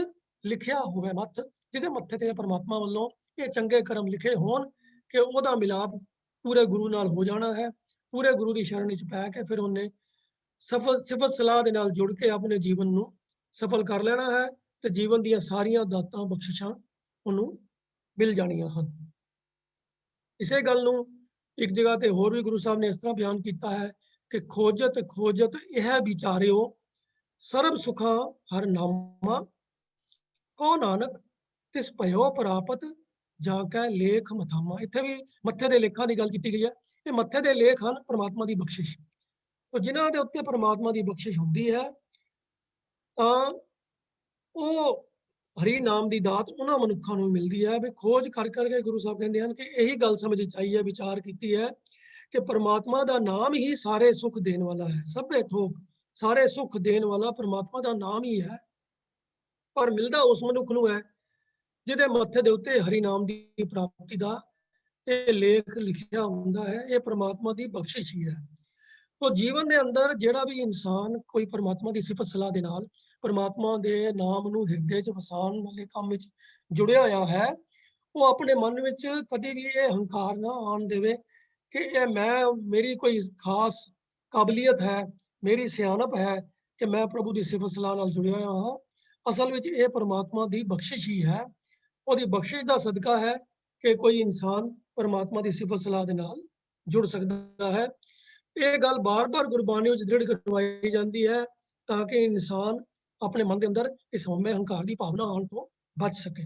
ਲਿਖਿਆ ਹੋਵੇ ਮੱਥ, ਜਿਹਦੇ ਮੱਥੇ ਤੇ ਪਰਮਾਤਮਾ ਵੱਲੋਂ ਇਹ ਚੰਗੇ ਕਰਮ ਲਿਖੇ ਹੋਣ ਕਿ ਉਹਦਾ ਮਿਲਾਪ ਪੂਰੇ ਗੁਰੂ ਨਾਲ ਹੋ ਜਾਣਾ ਹੈ। ਪੂਰੇ ਗੁਰੂ ਦੀ ਸ਼ਰਨ ਵਿੱਚ ਪੈ ਕੇ ਫਿਰ ਉਹਨੇ ਸਿਫਤ ਸਲਾਹ ਦੇ ਨਾਲ ਜੁੜ ਕੇ ਆਪਣੇ ਜੀਵਨ ਨੂੰ ਸਫਲ ਕਰ ਲੈਣਾ ਹੈ ਤੇ ਜੀਵਨ ਦੀਆਂ ਸਾਰੀਆਂ ਦਾਤਾਂ ਬਖਸ਼ਿਸ਼ਾਂ ਉਹਨੂੰ ਮਿਲ ਜਾਣੀਆਂ ਹਨ। ਇਸੇ ਗੱਲ ਨੂੰ ਇੱਕ ਜਗ੍ਹਾ ਤੇ ਹੋਰ ਵੀ ਗੁਰੂ ਸਾਹਿਬ ਨੇ ਇਸ ਤਰ੍ਹਾਂ ਬਿਆਨ ਕੀਤਾ ਹੈ ਕਿ ਖੋਜਤ ਖੋਜਤ ਇਹ ਵਿਚਾਰਿਓ ਸਰਬ ਸੁਖਾਂ ਹਰ ਨਾਮਾ, ਕੋ ਨਾਨਕ ਤਿਸ ਭਇਓ ਪ੍ਰਾਪਤ ਜਾ ਕੇ ਲੇਖ ਮਥਾਮਾ। ਇੱਥੇ ਵੀ ਮੱਥੇ ਦੇ ਲੇਖਾਂ ਦੀ ਗੱਲ ਕੀਤੀ ਗਈ ਹੈ। ਇਹ ਮੱਥੇ ਦੇ ਲੇਖ ਹਨ ਪਰਮਾਤਮਾ ਦੀ ਬਖਸ਼ਿਸ਼। तो जिन्हां दे उत्ते परमात्मा की बख्शिश होंदी है तां वो हरी नाम की दात उन्हां मनुक्खां नूं मिलदी है। भी खोज कर करके गुरु साहब कहते हैं कि यही गल समझ आई है, विचार की है कि परमात्मा का नाम ही सारे सुख देने वाला है। सभे थोक सारे सुख देने वाला परमात्मा का नाम ही है, पर मिलता उस मनुख नूं है जिहदे मत्थे दे उत्ते हरी नाम की प्राप्ति का लेख लिखिया हुंदा है। ये परमात्मा की बख्शिश ही है। तो ਜੀਵਨ ਦੇ ਅੰਦਰ ਜਿਹੜਾ ਵੀ ਇਨਸਾਨ ਕੋਈ ਪਰਮਾਤਮਾ ਦੀ ਸਿਫਤ ਸਲਾਹ ਦੇ ਨਾਲ ਪਰਮਾਤਮਾ ਦੇ ਨਾਮ ਨੂੰ ਹਿਰਦੇ 'ਚ ਵਸਾਉਣ ਵਾਲੇ ਕੰਮ ਵਿੱਚ ਜੁੜਿਆ ਹੋਇਆ ਹੈ, ਉਹ ਆਪਣੇ ਮਨ ਵਿੱਚ ਕਦੇ ਵੀ ਇਹ ਹੰਕਾਰ ਨਾ ਆਉਣ ਦੇਵੇ ਕਿ ਇਹ ਮੇਰੀ ਕੋਈ ਖਾਸ ਕਾਬਲੀਅਤ ਹੈ, ਮੇਰੀ ਸਿਆਣਪ ਹੈ ਕਿ ਮੈਂ ਪ੍ਰਭੂ ਦੀ ਸਿਫਤ ਸਲਾਹ ਨਾਲ ਜੁੜਿਆ ਹੋਇਆ ਹਾਂ। ਅਸਲ ਵਿੱਚ ਇਹ ਪਰਮਾਤਮਾ ਦੀ ਬਖਸ਼ਿਸ਼ ਹੀ ਹੈ। ਉਹਦੀ ਬਖਸ਼ਿਸ਼ ਦਾ ਸਦਕਾ ਹੈ ਕਿ ਕੋਈ ਇਨਸਾਨ ਪਰਮਾਤਮਾ ਦੀ ਸਿਫਤ ਸਲਾਹ ਦੇ ਨਾਲ ਜੁੜ ਸਕਦਾ ਹੈ। ਇਹ ਗੱਲ ਬਾਰ-ਬਾਰ ਗੁਰਬਾਣੀ ਵਿੱਚ ਦ੍ਰਿੜ ਕਰਵਾਈ ਜਾਂਦੀ ਹੈ ਤਾਂ ਕਿ ਇਨਸਾਨ ਆਪਣੇ ਮਨ ਦੇ ਅੰਦਰ ਇਸ ਹਉਮੈ ਹੰਕਾਰ ਦੀ ਭਾਵਨਾ ਆਉਣ ਤੋਂ ਬਚ ਸਕੇ।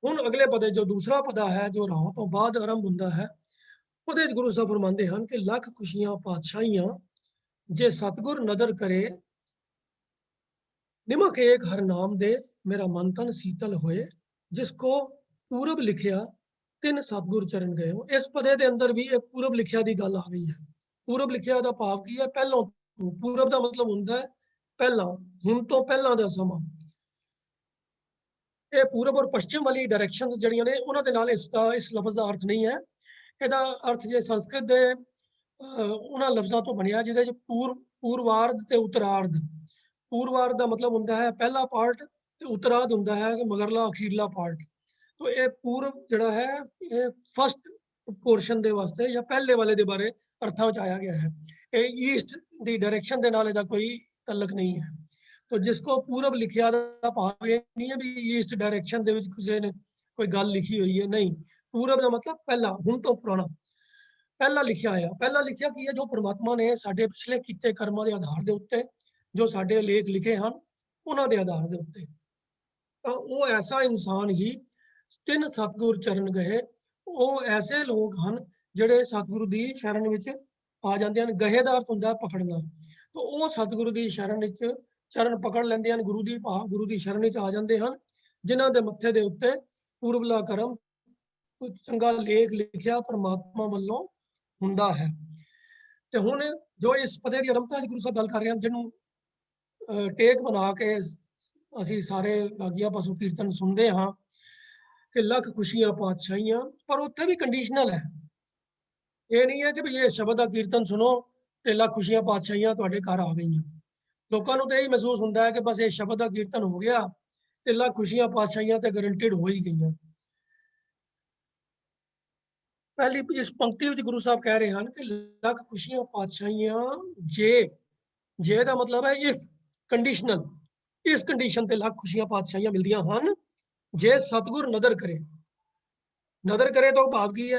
ਹੁਣ ਅਗਲੇ ਪਦੇ ਜੋ ਦੂਸਰਾ ਪਦਾ ਹੈ ਜੋ ਰਾਹ ਤੋਂ ਬਾਅਦ ਆਰੰਭ ਹੁੰਦਾ ਹੈ, ਉਹਦੇ ਵਿੱਚ ਗੁਰੂ ਸਾਹਿਬ ਫਰਮਾਉਂਦੇ ਹਨ ਕਿ ਲੱਖ ਖੁਸ਼ੀਆਂ ਪਾਤਸ਼ਾਹੀਆਂ ਜੇ ਸਤਿਗੁਰ ਨਦਰ ਕਰੇ, ਨਿਮਕ ਏਕ ਹਰ ਨਾਮ ਦੇ ਮੇਰਾ ਮਨ ਤਨ ਸੀਤਲ ਹੋਏ, ਜਿਸ ਕੋ ਪੂਰਬ ਲਿਖਿਆ ਤਿੰਨ ਸਤਿਗੁਰ ਚਰਨ ਗਏ। ਇਸ ਪਦੇ ਦੇ ਅੰਦਰ ਵੀ ਇਹ ਪੂਰਬ ਲਿਖਿਆ ਦੀ ਗੱਲ ਆ ਗਈ ਹੈ। ਪੂਰਬ ਲਿਖਿਆ ਦਾ ਭਾਵ ਕੀ ਹੈ? ਪਹਿਲਾਂ ਤੋਂ। ਪੂਰਬ ਦਾ ਮਤਲਬ ਹੁੰਦਾ ਹੈ ਪਹਿਲਾਂ, ਹੁਣ ਤੋਂ ਪਹਿਲਾਂ ਦਾ ਸਮਾਂ। ਇਹ ਪੂਰਬ ਔਰ ਪੱਛਮ ਵਾਲੀ ਡਾਇਰੈਕਸ਼ਨਸ ਜਿਹੜੀਆਂ ਨੇ ਉਹਨਾਂ ਦੇ ਨਾਲ ਇਸ ਲਫ਼ਜ਼ ਦਾ ਅਰਥ ਨਹੀਂ ਹੈ। ਇਹਦਾ ਅਰਥ ਜੇ ਸੰਸਕ੍ਰਿਤ ਦੇ ਉਹਨਾਂ ਲਫ਼ਜ਼ਾਂ ਤੋਂ ਬਣਿਆ ਜਿਹਦੇ 'ਚ ਪੂਰਵਾਰਧ ਤੇ ਉੱਤਰਾਰਧ। ਪੂਰਵਾਰਧ ਦਾ ਮਤਲਬ ਹੁੰਦਾ ਹੈ ਪਹਿਲਾ ਪਾਰਟ ਤੇ ਉੱਤਰਾਰਧ ਹੁੰਦਾ ਹੈ ਕਿ ਮਗਰਲਾ ਅਖੀਰਲਾ ਪਾਰਟ। तो ये पूर्व जड़ा है ये फर्स्ट पोर्शन दे वास्ते या पहले वाले दे बारे अर्थां विच आया गया है। ये ईस्ट दी डायरेक्शन दे नाल इहदा कोई तल्लक नहीं है। तो जिसको पूरब लिखिया दा भाव ये नहीं है भी ईस्ट डायरेक्शन दे विच किसी ने कोई गल लिखी हुई है, नहीं। पूरब दा मतलब पहला, हुण तो पुराना, पहला लिखिया आया। पहला लिखिया की है जो परमात्मा ने साडे पिछले कीते कर्मां दे आधार दे उत्ते जो साडे लेख लिखे हन उन्हां दे आधार दे उत्ते। तां वो ऐसा इंसान ही ਤਿੰਨ ਸਤਿਗੁਰ ਚਰਨ ਗਏ। ਉਹ ਐਸੇ ਲੋਕ ਹਨ ਜਿਹੜੇ ਸਤਿਗੁਰੂ ਦੀ ਸ਼ਰਨ ਵਿੱਚ ਆ ਜਾਂਦੇ ਹਨ। ਗਹੇ ਦਾ ਅਰਥ ਹੁੰਦਾ ਪਕੜਨਾ। ਤਾਂ ਉਹ ਸਤਿਗੁਰੂ ਦੀ ਸ਼ਰਨ ਵਿੱਚ ਚਰਨ ਪਕੜ ਲੈਂਦੇ ਹਨ, ਗੁਰੂ ਦੀ ਸ਼ਰਨ ਵਿੱਚ ਆ ਜਾਂਦੇ ਹਨ, ਜਿਨ੍ਹਾਂ ਦੇ ਮੱਥੇ ਦੇ ਉੱਤੇ ਪੂਰਬਲਾ ਕਰਮ ਚੰਗਾ ਲੇਖ ਲਿਖਿਆ ਪਰਮਾਤਮਾ ਵੱਲੋਂ ਹੁੰਦਾ ਹੈ। ਤੇ ਹੁਣ ਜੋ ਇਸ ਪਦੇ ਦੀ ਆਰੰਭਤਾ ਗੁਰੂ ਸਾਹਿਬ ਗੱਲ ਕਰ ਰਹੇ ਹਨ, ਜਿਹਨੂੰ ਟੇਕ ਬਣਾ ਕੇ ਅਸੀਂ ਸਾਰੇ ਲਾਗੀਆਂ ਪਾਸੋਂ ਕੀਰਤਨ ਸੁਣਦੇ ਹਾਂ कि लख खुशियां पातशाहियां, पर उत्थे भी कंडीशनल है। ये नहीं है कि भी ये शब्द का कीर्तन सुनो तो लख खुशियां पातशाहियां तुहाडे घर आ गई। लोगों को तो यही महसूस होता है कि बस ये शब्द का कीर्तन हो गया तो लख खुशियां पातशाहियां तो गारंटेड हो ही गई। पहली इस पंक्ति में गुरु साहब कह रहे हैं कि लख खुशियां पातशाहियां जे का मतलब है इफ कंडीशनल, इस कंडीशन ते लख खुशियां पातशाहियां मिलदियां हन जे सतगुर नदर करे। नदर करे तो भाव की है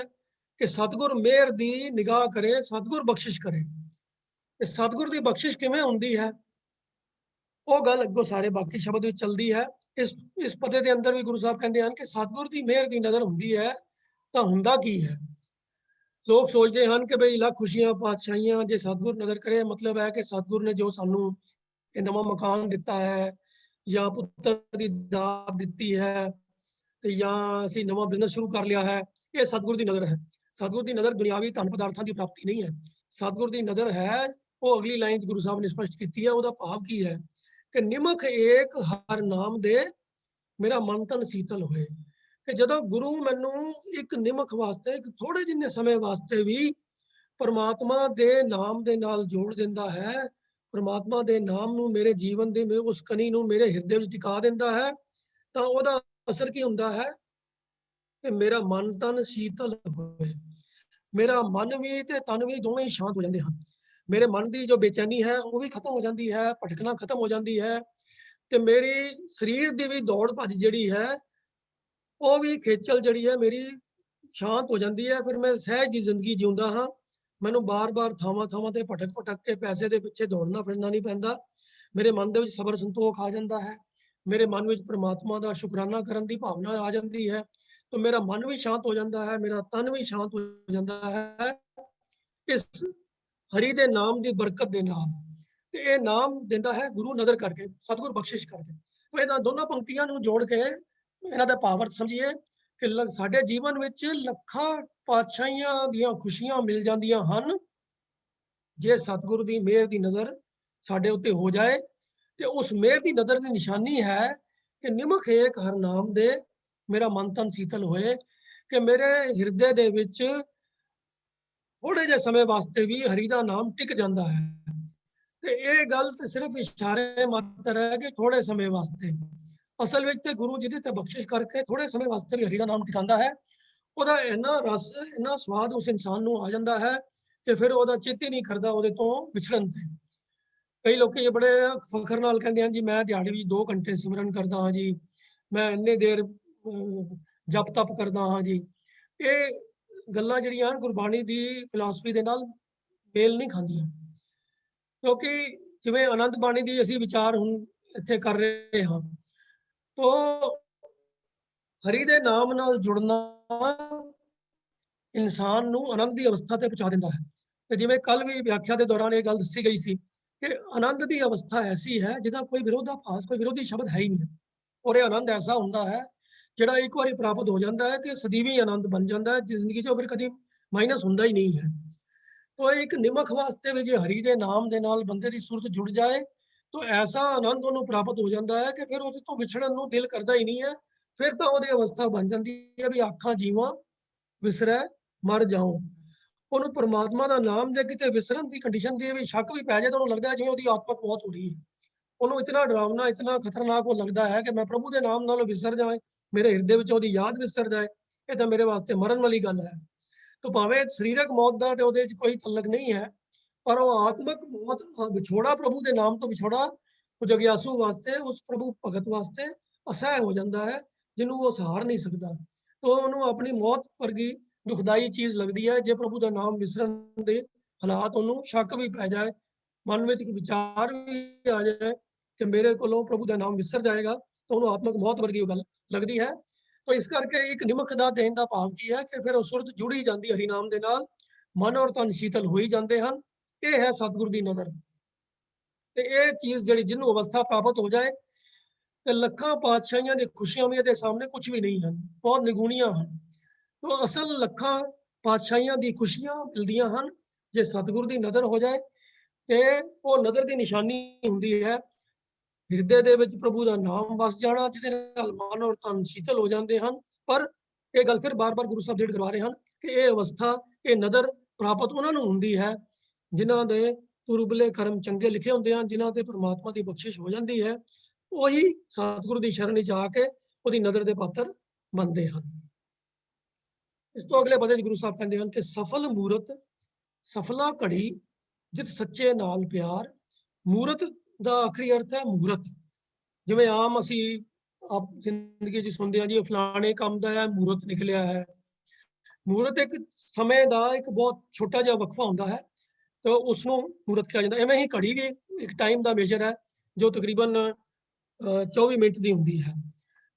कि सतगुर मेहर दी निगाह करे, सतगुर बख्शिश करे। सतगुर दी बख्शिश किवें हुंदी है वो गल अगों सारे बाकी शब्द विच चलदी है। इस पते दे अंदर भी गुरु साहब कहंदे हन कि सतगुर दी मेहर दी नज़र हुंदी है तां हुंदा की है। लोग सोचते हैं कि बई लख खुशियां पातशाहियां जे सतगुर नज़र करे, मतलब है कि सतगुर ने जो सानू ये नवां मकान दिता है या पुत्र की दात दी है तो या असी नवा बिजनेस शुरू कर लिया है, ये सतगुर की नज़र है। सतगुर की नज़र दुनियावी धन पदार्थों की प्राप्ति नहीं है। सतगुर की नज़र है वो अगली लाइन गुरु साहब ने स्पष्ट की है। वह भाव की है कि निमक एक हर नाम दे मेरा मन तन शीतल होए। कि जदों गुरु मैनू एक निमक वास्ते एक थोड़े जिन्ने समय वास्ते भी परमात्मा दे नाम दे नाल जोड़ दिंदा है, परमात्मा दे नाम नू मेरे जीवन दे में उस कनी नू मेरे हिरदे विच टिका दिंदा है, तां ओहदा असर की हुंदा है कि मेरा मन तन शीतल होए। मेरा मन भी ते तन भी दोवें ही शांत हो जाते हैं। मेरे मन की जो बेचैनी है वो भी खत्म हो जाती है, भटकना खत्म हो जाती है, ते मेरी शरीर की भी दौड़ भज जिहड़ी है वो भी खेचल जिहड़ी है मेरी शांत हो जाती है। फिर मैं सहज जी जिंदगी जिउंदा हाँ। मैनू बार-बार थावां-थावां ते भटक के पैसे दे पिछे दौड़ना फिरना नहीं पैंदा। मेरे मन दे विच सबर संतोख आ जाता है। मेरे मन विच परमात्मा दा शुकराना करन दी भावना आ जाती है। तो मेरा मन भी शांत हो जाता है, मेरा तन भी शांत हो जाता है इस हरि दे नाम दी बरकत दे नाल। ते ये नाम दिंदा है गुरु नज़र करके, सतगुर बख्शिश करके। तो इन्हां दोनों पंक्तियां नूं जोड़ के इन्हां दा भावार्थ समझिए कि साडे जीवन विच लखां पातशाहियां दियां खुशियां मिल जांदियां हन जे सतगुर दी मेहर दी नज़र साडे उत्ते हो जाए। ते उस मेहर दी नज़र दी निशानी है कि निमक एक हर नाम दे मेरा मन तन शीतल होए, कि मेरे हिरदे दे विच ਥੋੜੇ ਜਿਹੇ ਸਮੇਂ ਵਾਸਤੇ ਵੀ ਹਰੀ ਦਾ ਨਾਮ ਟਿਕ ਜਾਂਦਾ ਹੈ। ਤੇ ਇਹ ਗੱਲ ਤੇ ਸਿਰਫ ਇਸ਼ਾਰੇ ਮਾਤਰ ਹੈ ਕਿ ਥੋੜੇ ਸਮੇਂ ਵਾਸਤੇ। ਅਸਲ ਵਿੱਚ ਤੇ ਗੁਰੂ ਜੀ ਦੀ ਤੇ ਬਖਸ਼ਿਸ਼ ਕਰਕੇ ਥੋੜੇ ਸਮੇਂ ਵਾਸਤੇ ਵੀ ਹਰੀ ਦਾ ਨਾਮ ਟਿਕਾਉਂਦਾ ਹੈ। ਉਹਦਾ ਇੰਨਾ ਰਸ, ਇੰਨਾ ਸਵਾਦ ਉਸ ਇਨਸਾਨ ਨੂੰ ਆ ਜਾਂਦਾ ਹੈ ਕਿ ਫਿਰ ਉਹਦਾ ਚਿੱਤ ਹੀ ਨਹੀਂ ਕਰਦਾ ਉਹਦੇ ਤੋਂ ਵਿਛੜਨ ਤੇ। ਕਈ ਲੋਕੀ ਬੜੇ ਫਖਰ ਨਾਲ ਕਹਿੰਦੇ ਹਨ ਜੀ ਮੈਂ ਦਿਹਾੜੀ ਵਿੱਚ 2 ਘੰਟੇ ਸਿਮਰਨ ਕਰਦਾ ਹਾਂ ਜੀ, ਮੈਂ ਇੰਨੇ ਦੇਰ ਜਪ ਤਪ ਕਰਦਾ ਹਾਂ ਜੀ। ਇਹ ਗੱਲਾਂ ਜਿਹੜੀਆਂ ਗੁਰਬਾਣੀ ਦੀ ਫਿਲਾਸਫੀ ਦੇ ਨਾਲ ਮੇਲ ਨਹੀਂ ਖਾਂਦੀਆਂ, ਕਿਉਂਕਿ ਜਿਵੇਂ ਆਨੰਦ ਬਾਣੀ ਦੀ ਅਸੀਂ ਵਿਚਾਰ ਹੁਣ ਇੱਥੇ ਕਰ ਰਹੇ ਹਾਂ, ਤੋ ਹਰੀ ਦੇ ਨਾਮ ਨਾਲ ਜੁੜਨਾ ਇਨਸਾਨ ਨੂੰ ਆਨੰਦ ਦੀ ਅਵਸਥਾ ਤੇ ਪਹੁੰਚਾ ਦਿੰਦਾ ਹੈ। ਤੇ ਜਿਵੇਂ ਕੱਲ ਵੀ ਵਿਆਖਿਆ ਦੇ ਦੌਰਾਨ ਇਹ ਗੱਲ ਦੱਸੀ ਗਈ ਸੀ ਕਿ ਆਨੰਦ ਦੀ ਅਵਸਥਾ ਐਸੀ ਹੈ ਜਿਹਦਾ ਕੋਈ ਵਿਰੋਧਾਭਾਸ, ਕੋਈ ਵਿਰੋਧੀ ਸ਼ਬਦ ਹੈ ਹੀ ਨਹੀਂ। ਔਰ ਇਹ ਆਨੰਦ ਐਸਾ ਹੁੰਦਾ ਹੈ ਜਿਹੜਾ ਇੱਕ ਵਾਰੀ ਪ੍ਰਾਪਤ ਹੋ ਜਾਂਦਾ ਹੈ ਤੇ ਸਦੀਵੀ ਆਨੰਦ ਬਣ ਜਾਂਦਾ ਹੈ, ਜ਼ਿੰਦਗੀ 'ਚੋਂ ਫਿਰ ਕਦੀ ਮਾਈਨਸ ਹੁੰਦਾ ਹੀ ਨਹੀਂ ਹੈ। ਤੋ ਇੱਕ ਨਿਮਕ ਵਾਸਤੇ ਵੀ ਜੇ ਹਰੀ ਦੇ ਨਾਮ ਦੇ ਨਾਲ ਬੰਦੇ ਦੀ ਸੁਰਤ ਜੁੜ ਜਾਏ ਤਾਂ ਐਸਾ ਆਨੰਦ ਉਹਨੂੰ ਪ੍ਰਾਪਤ ਹੋ ਜਾਂਦਾ ਹੈ ਕਿ ਫਿਰ ਉਹਦੇ ਤੋਂ ਵਿਛੜਨ ਨੂੰ ਦਿਲ ਕਰਦਾ ਹੀ ਨਹੀਂ ਹੈ। ਫਿਰ ਤਾਂ ਉਹਦੀ ਅਵਸਥਾ ਬਣ ਜਾਂਦੀ ਹੈ ਵੀ ਆਖਾਂ ਜੀਵਾਂ ਵਿਸਰੈ ਮਰ ਜਾਉ। ਉਹਨੂੰ ਪਰਮਾਤਮਾ ਦਾ ਨਾਮ ਦੇ ਕਿਤੇ ਵਿਸਰਨ ਦੀ ਕੰਡੀਸ਼ਨ ਦੀ ਵੀ ਸ਼ੱਕ ਵੀ ਪੈ ਜਾਏ ਤਾਂ ਉਹਨੂੰ ਲੱਗਦਾ ਹੈ ਜਿਵੇਂ ਉਹਦੀ ਆਤਮਕ ਮੌਤ ਹੋ ਰਹੀ ਹੈ। ਉਹਨੂੰ ਇਤਨਾ ਡਰਾਵਨਾ, ਇਤਨਾ ਖਤਰਨਾਕ ਉਹ ਲੱਗਦਾ ਹੈ ਕਿ ਮੈਂ ਪ੍ਰਭੂ ਦੇ ਨਾਮ ਨਾਲ ਵਿਸਰ ਜਾਵਾਂ, ਮੇਰੇ ਹਿਰਦੇ ਵਿੱਚ ਉਹਦੀ ਯਾਦ ਵਿਸਰ ਜਾਏ, ਇਹ ਤਾਂ ਮੇਰੇ ਵਾਸਤੇ ਮਰਨ ਵਾਲੀ ਗੱਲ ਹੈ। ਤਾਂ ਭਾਵੇਂ ਸਰੀਰਕ ਮੌਤ ਦਾ ਤੇ ਉਹਦੇ ਵਿੱਚ ਕੋਈ ਤਲਕ ਨਹੀਂ ਹੈ, ਪਰ ਉਹ ਆਤਮਕ ਮੌਤ, ਵਿਛੋੜਾ ਪ੍ਰਭੂ ਦੇ ਨਾਮ ਤੋਂ ਵਿਛੋੜਾ ਉਹ ਜਗਿਆਸੂ ਵਾਸਤੇ, ਉਸ ਪ੍ਰਭੂ ਭਗਤ ਵਾਸਤੇ ਅਸਹਿ ਹੋ ਜਾਂਦਾ ਹੈ, ਜਿਹਨੂੰ ਉਹ ਸਹਾਰ ਨਹੀਂ ਸਕਦਾ। ਤਾਂ ਉਹਨੂੰ ਆਪਣੀ ਮੌਤ ਵਰਗੀ ਦੁਖਦਾਈ ਚੀਜ਼ ਲੱਗਦੀ ਹੈ ਜੇ ਪ੍ਰਭੂ ਦਾ ਨਾਮ ਵਿਸਰਨ ਦੇ ਹਾਲਾਤ ਉਹਨੂੰ ਸ਼ੱਕ ਵੀ ਪੈ ਜਾਏ, ਮਨ ਵਿੱਚ ਵਿਚਾਰ ਵੀ ਆ ਜਾਏ ਕਿ ਮੇਰੇ ਕੋਲੋਂ ਪ੍ਰਭੂ ਦਾ ਨਾਮ ਵਿਸਰ ਜਾਏਗਾ, ਤਾਂ ਉਹਨੂੰ ਆਤਮਕ ਮੌਤ ਵਰਗੀ ਉਹ ਗੱਲ ਲੱਗਦੀ ਹੈ। ਤਾਂ ਇਸ ਕਰਕੇ ਇੱਕ ਨਿਮਕ ਦਾ ਦੇਣ ਦਾ ਭਾਵ ਕੀ ਹੈ ਕਿ ਫਿਰ ਉਹ ਸੁਰਤ ਜੁੜੀ ਜਾਂਦੀ ਹਰੀ ਨਾਮ ਦੇ ਨਾਲ, ਮਨ ਔਰ ਤਨ ਸ਼ੀਤਲ ਹੋਈ ਜਾਂਦੇ ਹਨ। ਇਹ ਹੈ ਸਤਿਗੁਰ ਦੀ ਨਜ਼ਰ। ਤੇ ਇਹ ਚੀਜ਼ ਜਿਹੜੀ ਜਿਹਨੂੰ ਅਵਸਥਾ ਪ੍ਰਾਪਤ ਹੋ ਜਾਏ ਤੇ ਲੱਖਾਂ ਪਾਤਸ਼ਾਹੀਆਂ ਦੀ ਖੁਸ਼ੀਆਂ ਵੀ ਇਹਦੇ ਸਾਹਮਣੇ ਕੁਝ ਵੀ ਨਹੀਂ ਹਨ, ਬਹੁਤ ਨਿਗੂਣੀਆਂ ਹਨ। ਤਾਂ ਅਸਲ ਲੱਖਾਂ ਪਾਤਸ਼ਾਹੀਆਂ ਦੀ ਖੁਸ਼ੀਆਂ ਮਿਲਦੀਆਂ ਹਨ ਜੇ ਸਤਿਗੁਰ ਦੀ ਨਜ਼ਰ ਹੋ ਜਾਏ। ਤੇ ਉਹ ਨਜ਼ਰ ਦੀ ਨਿਸ਼ਾਨੀ ਹੁੰਦੀ ਹੈ ਹਿਰਦੇ ਦੇ ਵਿੱਚ ਪ੍ਰਭੂ ਦਾ ਨਾਮ ਵਸ ਜਾਣਾ, ਜਿਹਦੇ ਨਾਲ ਮਨ ਔਰ ਤਨ ਸ਼ੀਤਲ ਹੋ ਜਾਂਦੇ ਹਨ। ਪਰ ਇਹ ਗੱਲ ਫਿਰ ਬਾਰ-ਬਾਰ ਗੁਰੂ ਸਾਹਿਬ ਜਿਹੜਾ ਕਰਵਾ ਰਹੇ ਹਨ ਕਿ ਇਹ ਅਵਸਥਾ, ਇਹ ਨਜ਼ਰ ਪ੍ਰਾਪਤ ਉਹਨਾਂ ਨੂੰ ਹੁੰਦੀ ਹੈ ਜਿਨ੍ਹਾਂ ਦੇ ਪੁਰਬਲੇ ਕਰਮ ਚੰਗੇ ਲਿਖੇ ਹੁੰਦੇ ਹਨ, ਜਿਨ੍ਹਾਂ ਤੇ ਪ੍ਰਮਾਤਮਾ ਦੀ ਬਖਸ਼ਿਸ਼ ਹੋ ਜਾਂਦੀ ਹੈ। ਉਹੀ ਸਤਿਗੁਰੂ ਦੀ ਸ਼ਰਨ ਵਿੱਚ ਆ ਕੇ ਉਹਦੀ ਨਜ਼ਰ ਦੇ ਪਾਤਰ ਬਣਦੇ ਹਨ। ਇਸ ਤੋਂ ਅਗਲੇ ਪਦੇ 'ਚ ਗੁਰੂ ਸਾਹਿਬ ਕਹਿੰਦੇ ਹਨ ਕਿ ਸਫਲ ਮੂਰਤ ਸਫਲਾ ਘੜੀ ਜਿਤ ਸੱਚੇ ਨਾਲ ਪਿਆਰ। ਮੂਰਤ ਦਾ ਆਖਰੀ ਅਰਥ ਹੈ ਮੂਰਤ। ਜਿਵੇਂ ਆਮ ਅਸੀਂ ਆਪ ਜ਼ਿੰਦਗੀ 'ਚ ਸੁਣਦੇ ਹਾਂ ਜੀ ਫਲਾਣੇ ਕੰਮ ਦਾ ਹੈ ਮੂਰਤ ਨਿਕਲਿਆ ਹੈ। ਮੂਰਤ ਇੱਕ ਸਮੇਂ ਦਾ ਇੱਕ ਬਹੁਤ ਛੋਟਾ ਜਿਹਾ ਵਕਫਾ ਹੁੰਦਾ ਹੈ, ਤਾਂ ਉਸ ਨੂੰ ਮੂਰਤ ਕਿਹਾ ਜਾਂਦਾ। ਐਵੇਂ ਹੀ ਘੜੀ ਵੀ ਇੱਕ ਟਾਈਮ ਦਾ ਮੇਜਰ ਹੈ ਜੋ ਤਕਰੀਬਨ 24 ਮਿੰਟ ਦੀ ਹੁੰਦੀ ਹੈ।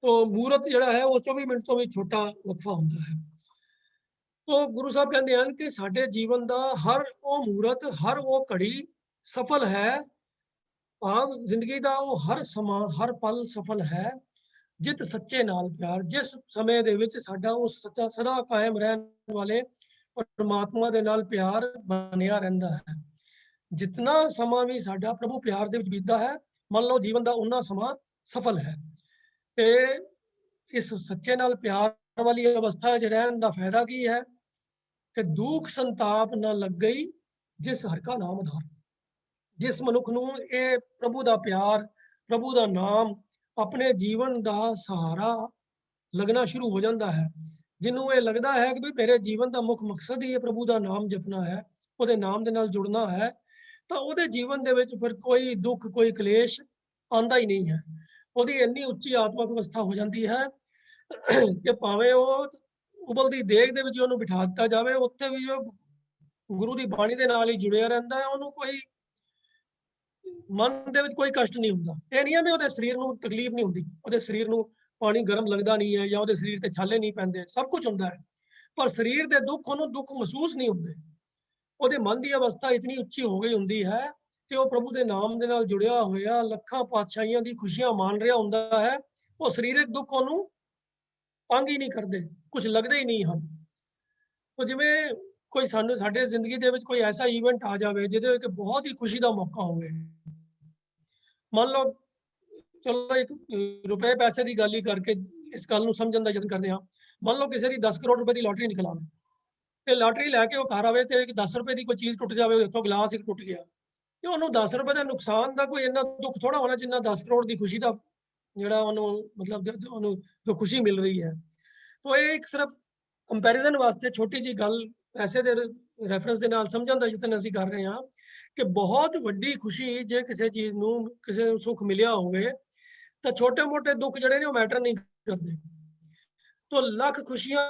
ਤਾਂ ਮੂਰਤ ਜਿਹੜਾ ਹੈ ਉਹ 24 ਮਿੰਟ ਤੋਂ ਵੀ ਛੋਟਾ ਵਕਫਾ ਹੁੰਦਾ ਹੈ। ਤਾਂ ਗੁਰੂ ਸਾਹਿਬ ਕਹਿੰਦੇ ਹਨ ਕਿ ਸਾਡੇ ਜੀਵਨ ਦਾ ਹਰ ਉਹ ਮੂਰਤ, ਹਰ ਉਹ ਘੜੀ ਸਫਲ ਹੈ। ਭਾਵ ਜ਼ਿੰਦਗੀ ਦਾ ਉਹ ਹਰ ਸਮਾਂ, ਹਰ ਪਲ ਸਫਲ ਹੈ ਜਿਤ ਸੱਚੇ ਨਾਲ ਪਿਆਰ। ਜਿਸ ਸਮੇਂ ਦੇ ਵਿੱਚ ਸਾਡਾ ਉਹ ਸੱਚਾ ਸਦਾ ਕਾਇਮ ਰਹਿਣ ਵਾਲੇ ਪਰਮਾਤਮਾ ਦੇ ਨਾਲ ਪਿਆਰ ਬਣਿਆ ਰਹਿੰਦਾ ਹੈ। ਜਿਤਨਾ ਸਮਾਂ ਵੀ ਸਾਡਾ ਪ੍ਰਭੂ ਪਿਆਰ ਦੇ ਵਿੱਚ ਬੀਤਦਾ ਹੈ, ਮੰਨ ਲਓ ਜੀਵਨ ਦਾ ਉਨਾ ਸਮਾਂ ਸਫਲ ਹੈ। ਤੇ ਇਸ ਸੱਚੇ ਨਾਲ ਪਿਆਰ ਵਾਲੀ ਅਵਸਥਾ 'ਚ ਰਹਿਣ ਦਾ ਫਾਇਦਾ ਕੀ ਹੈ ਕਿ ਦੁੱਖ ਸੰਤਾਪ ਨਾ ਲੱਗ ਗਈ ਜਿਸ ਹਰ ਕਾ ਨਾਮ ਆਧਾਰ। ਜਿਸ ਮਨੁੱਖ ਨੂੰ ਇਹ ਪ੍ਰਭੂ ਦਾ ਪਿਆਰ, ਪ੍ਰਭੂ ਦਾ ਨਾਮ ਆਪਣੇ ਜੀਵਨ ਦਾ ਸਹਾਰਾ ਲੱਗਣਾ ਸ਼ੁਰੂ ਹੋ ਜਾਂਦਾ ਹੈ, ਜਿਹਨੂੰ ਇਹ ਲੱਗਦਾ ਹੈ ਕਿ ਵੀ ਮੇਰੇ ਜੀਵਨ ਦਾ ਮੁੱਖ ਮਕਸਦ ਹੀ ਇਹ ਪ੍ਰਭੂ ਦਾ ਨਾਮ ਜਪਣਾ ਹੈ, ਉਹਦੇ ਨਾਮ ਦੇ ਨਾਲ ਜੁੜਨਾ ਹੈ, ਤਾਂ ਉਹਦੇ ਜੀਵਨ ਦੇ ਵਿੱਚ ਫਿਰ ਕੋਈ ਦੁੱਖ, ਕੋਈ ਕਲੇਸ਼ ਆਉਂਦਾ ਹੀ ਨਹੀਂ ਹੈ। ਉਹਦੀ ਇੰਨੀ ਉੱਚੀ ਆਤਮਿਕ ਅਵਸਥਾ ਹੋ ਜਾਂਦੀ ਹੈ ਕਿ ਭਾਵੇਂ ਉਹ ਉਬਲਦੀ ਦੇਗ ਦੇ ਵਿੱਚ ਉਹਨੂੰ ਬਿਠਾ ਦਿੱਤਾ ਜਾਵੇ, ਉੱਥੇ ਵੀ ਉਹ ਗੁਰੂ ਦੀ ਬਾਣੀ ਦੇ ਨਾਲ ਹੀ ਜੁੜਿਆ ਰਹਿੰਦਾ ਹੈ। ਉਹਨੂੰ ਕੋਈ ਮਨ ਦੇ ਵਿੱਚ ਕੋਈ ਕਸ਼ਟ ਨਹੀਂ ਹੁੰਦਾ। ਇਹ ਨਹੀਂ ਹੈ ਵੀ ਉਹਦੇ ਸਰੀਰ ਨੂੰ ਤਕਲੀਫ ਨਹੀਂ ਹੁੰਦੀ, ਉਹਦੇ ਸਰੀਰ ਨੂੰ ਪਾਣੀ ਗਰਮ ਲੱਗਦਾ ਨਹੀਂ ਹੈ ਜਾਂ ਉਹਦੇ ਸਰੀਰ ਤੇ ਛਾਲੇ ਨਹੀਂ ਪੈਂਦੇ, ਸਭ ਕੁਝ ਹੁੰਦਾ ਹੈ, ਪਰ ਸਰੀਰ ਦੇ ਦੁੱਖ ਉਹਨੂੰ ਦੁੱਖ ਮਹਿਸੂਸ ਨਹੀਂ ਹੁੰਦੇ। ਉਹਦੇ ਮਨ ਦੀ ਅਵਸਥਾ ਇਤਨੀ ਉੱਚੀ ਹੋ ਗਈ ਹੁੰਦੀ ਹੈ ਕਿ ਉਹ ਪ੍ਰਭੂ ਦੇ ਨਾਮ ਦੇ ਨਾਲ ਜੁੜਿਆ ਹੋਇਆ ਲੱਖਾਂ ਪਾਤਸ਼ਾਹੀਆਂ ਦੀ ਖੁਸ਼ੀਆਂ ਮਾਣ ਰਿਹਾ ਹੁੰਦਾ ਹੈ। ਉਹ ਸਰੀਰਕ ਦੁੱਖ ਉਹਨੂੰ ਤੰਗ ਹੀ ਨਹੀਂ ਕਰਦੇ, ਕੁਝ ਲੱਗਦੇ ਹੀ ਨਹੀਂ ਹਨ। ਉਹ ਜਿਵੇਂ ਕੋਈ ਸਾਡੇ ਜ਼ਿੰਦਗੀ ਦੇ ਵਿੱਚ ਕੋਈ ਐਸਾ ਇਵੈਂਟ ਆ ਜਾਵੇ ਜਿਹਦੇ ਵਿੱਚ ਬਹੁਤ ਹੀ ਖੁਸ਼ੀ ਦਾ ਮੌਕਾ ਹੋਵੇ। ਮੰਨ ਲਓ, ਚਲੋ ਇੱਕ ਰੁਪਏ ਪੈਸੇ ਦੀ ਗੱਲ ਹੀ ਕਰਕੇ ਇਸ ਗੱਲ ਨੂੰ ਸਮਝਣ ਦਾ ਯਤਨ ਕਰਦੇ ਹਾਂ। ਮੰਨ ਲਓ ਕਿਸੇ ਦੀ 10 ਕਰੋੜ ਰੁਪਏ ਦੀ ਲੋਟਰੀ ਨਿਕਲ ਆਵੇ ਇਹ ਲਾਟਰੀ ਲੈ ਕੇ ਉਹ ਘਰ ਆਵੇ ਤੇ 10 ਰੁਪਏ ਦੀ ਕੋਈ ਚੀਜ਼ ਟੁੱਟ ਜਾਵੇ, ਉੱਥੋਂ ਗਲਾਸ ਇੱਕ ਟੁੱਟ ਗਿਆ, ਤੇ ਉਹਨੂੰ 10 ਰੁਪਏ ਦਾ ਨੁਕਸਾਨ ਦਾ ਕੋਈ ਇੰਨਾ ਦੁੱਖ ਥੋੜਾ ਹੋਣਾ ਜਿੰਨਾ 10 ਕਰੋੜ ਦੀ ਖੁਸ਼ੀ ਦਾ ਜਿਹੜਾ ਉਹਨੂੰ ਮਤਲਬ ਉਹਨੂੰ ਜੋ ਖੁਸ਼ੀ ਮਿਲ ਰਹੀ ਹੈ। तो ਇਹ ਇੱਕ ਸਿਰਫ ਕੰਪੈਰੀਜ਼ਨ ਵਾਸਤੇ ਛੋਟੀ ਜੀ ਗੱਲ ਪੈਸੇ ਦੇ ਰੈਫਰੈਂਸ ਦੇ ਨਾਲ ਸਮਝਣ ਦਾ ਯਤਨ ਅਸੀਂ ਕਰ ਰਹੇ ਹਾਂ ਕਿ ਬਹੁਤ ਵੱਡੀ ਖੁਸ਼ੀ ਜੇ ਕਿਸੇ ਚੀਜ਼ ਨੂੰ ਕਿਸੇ ਨੂੰ ਸੁੱਖ ਮਿਲਿਆ ਹੋਵੇ ਤਾਂ ਛੋਟੇ-ਮੋਟੇ ਦੁੱਖ ਜਿਹੜੇ ਨੇ ਉਹ ਮੈਟਰ ਨਹੀਂ ਕਰਦੇ। तो ਲੱਖ ਖੁਸ਼ੀਆਂ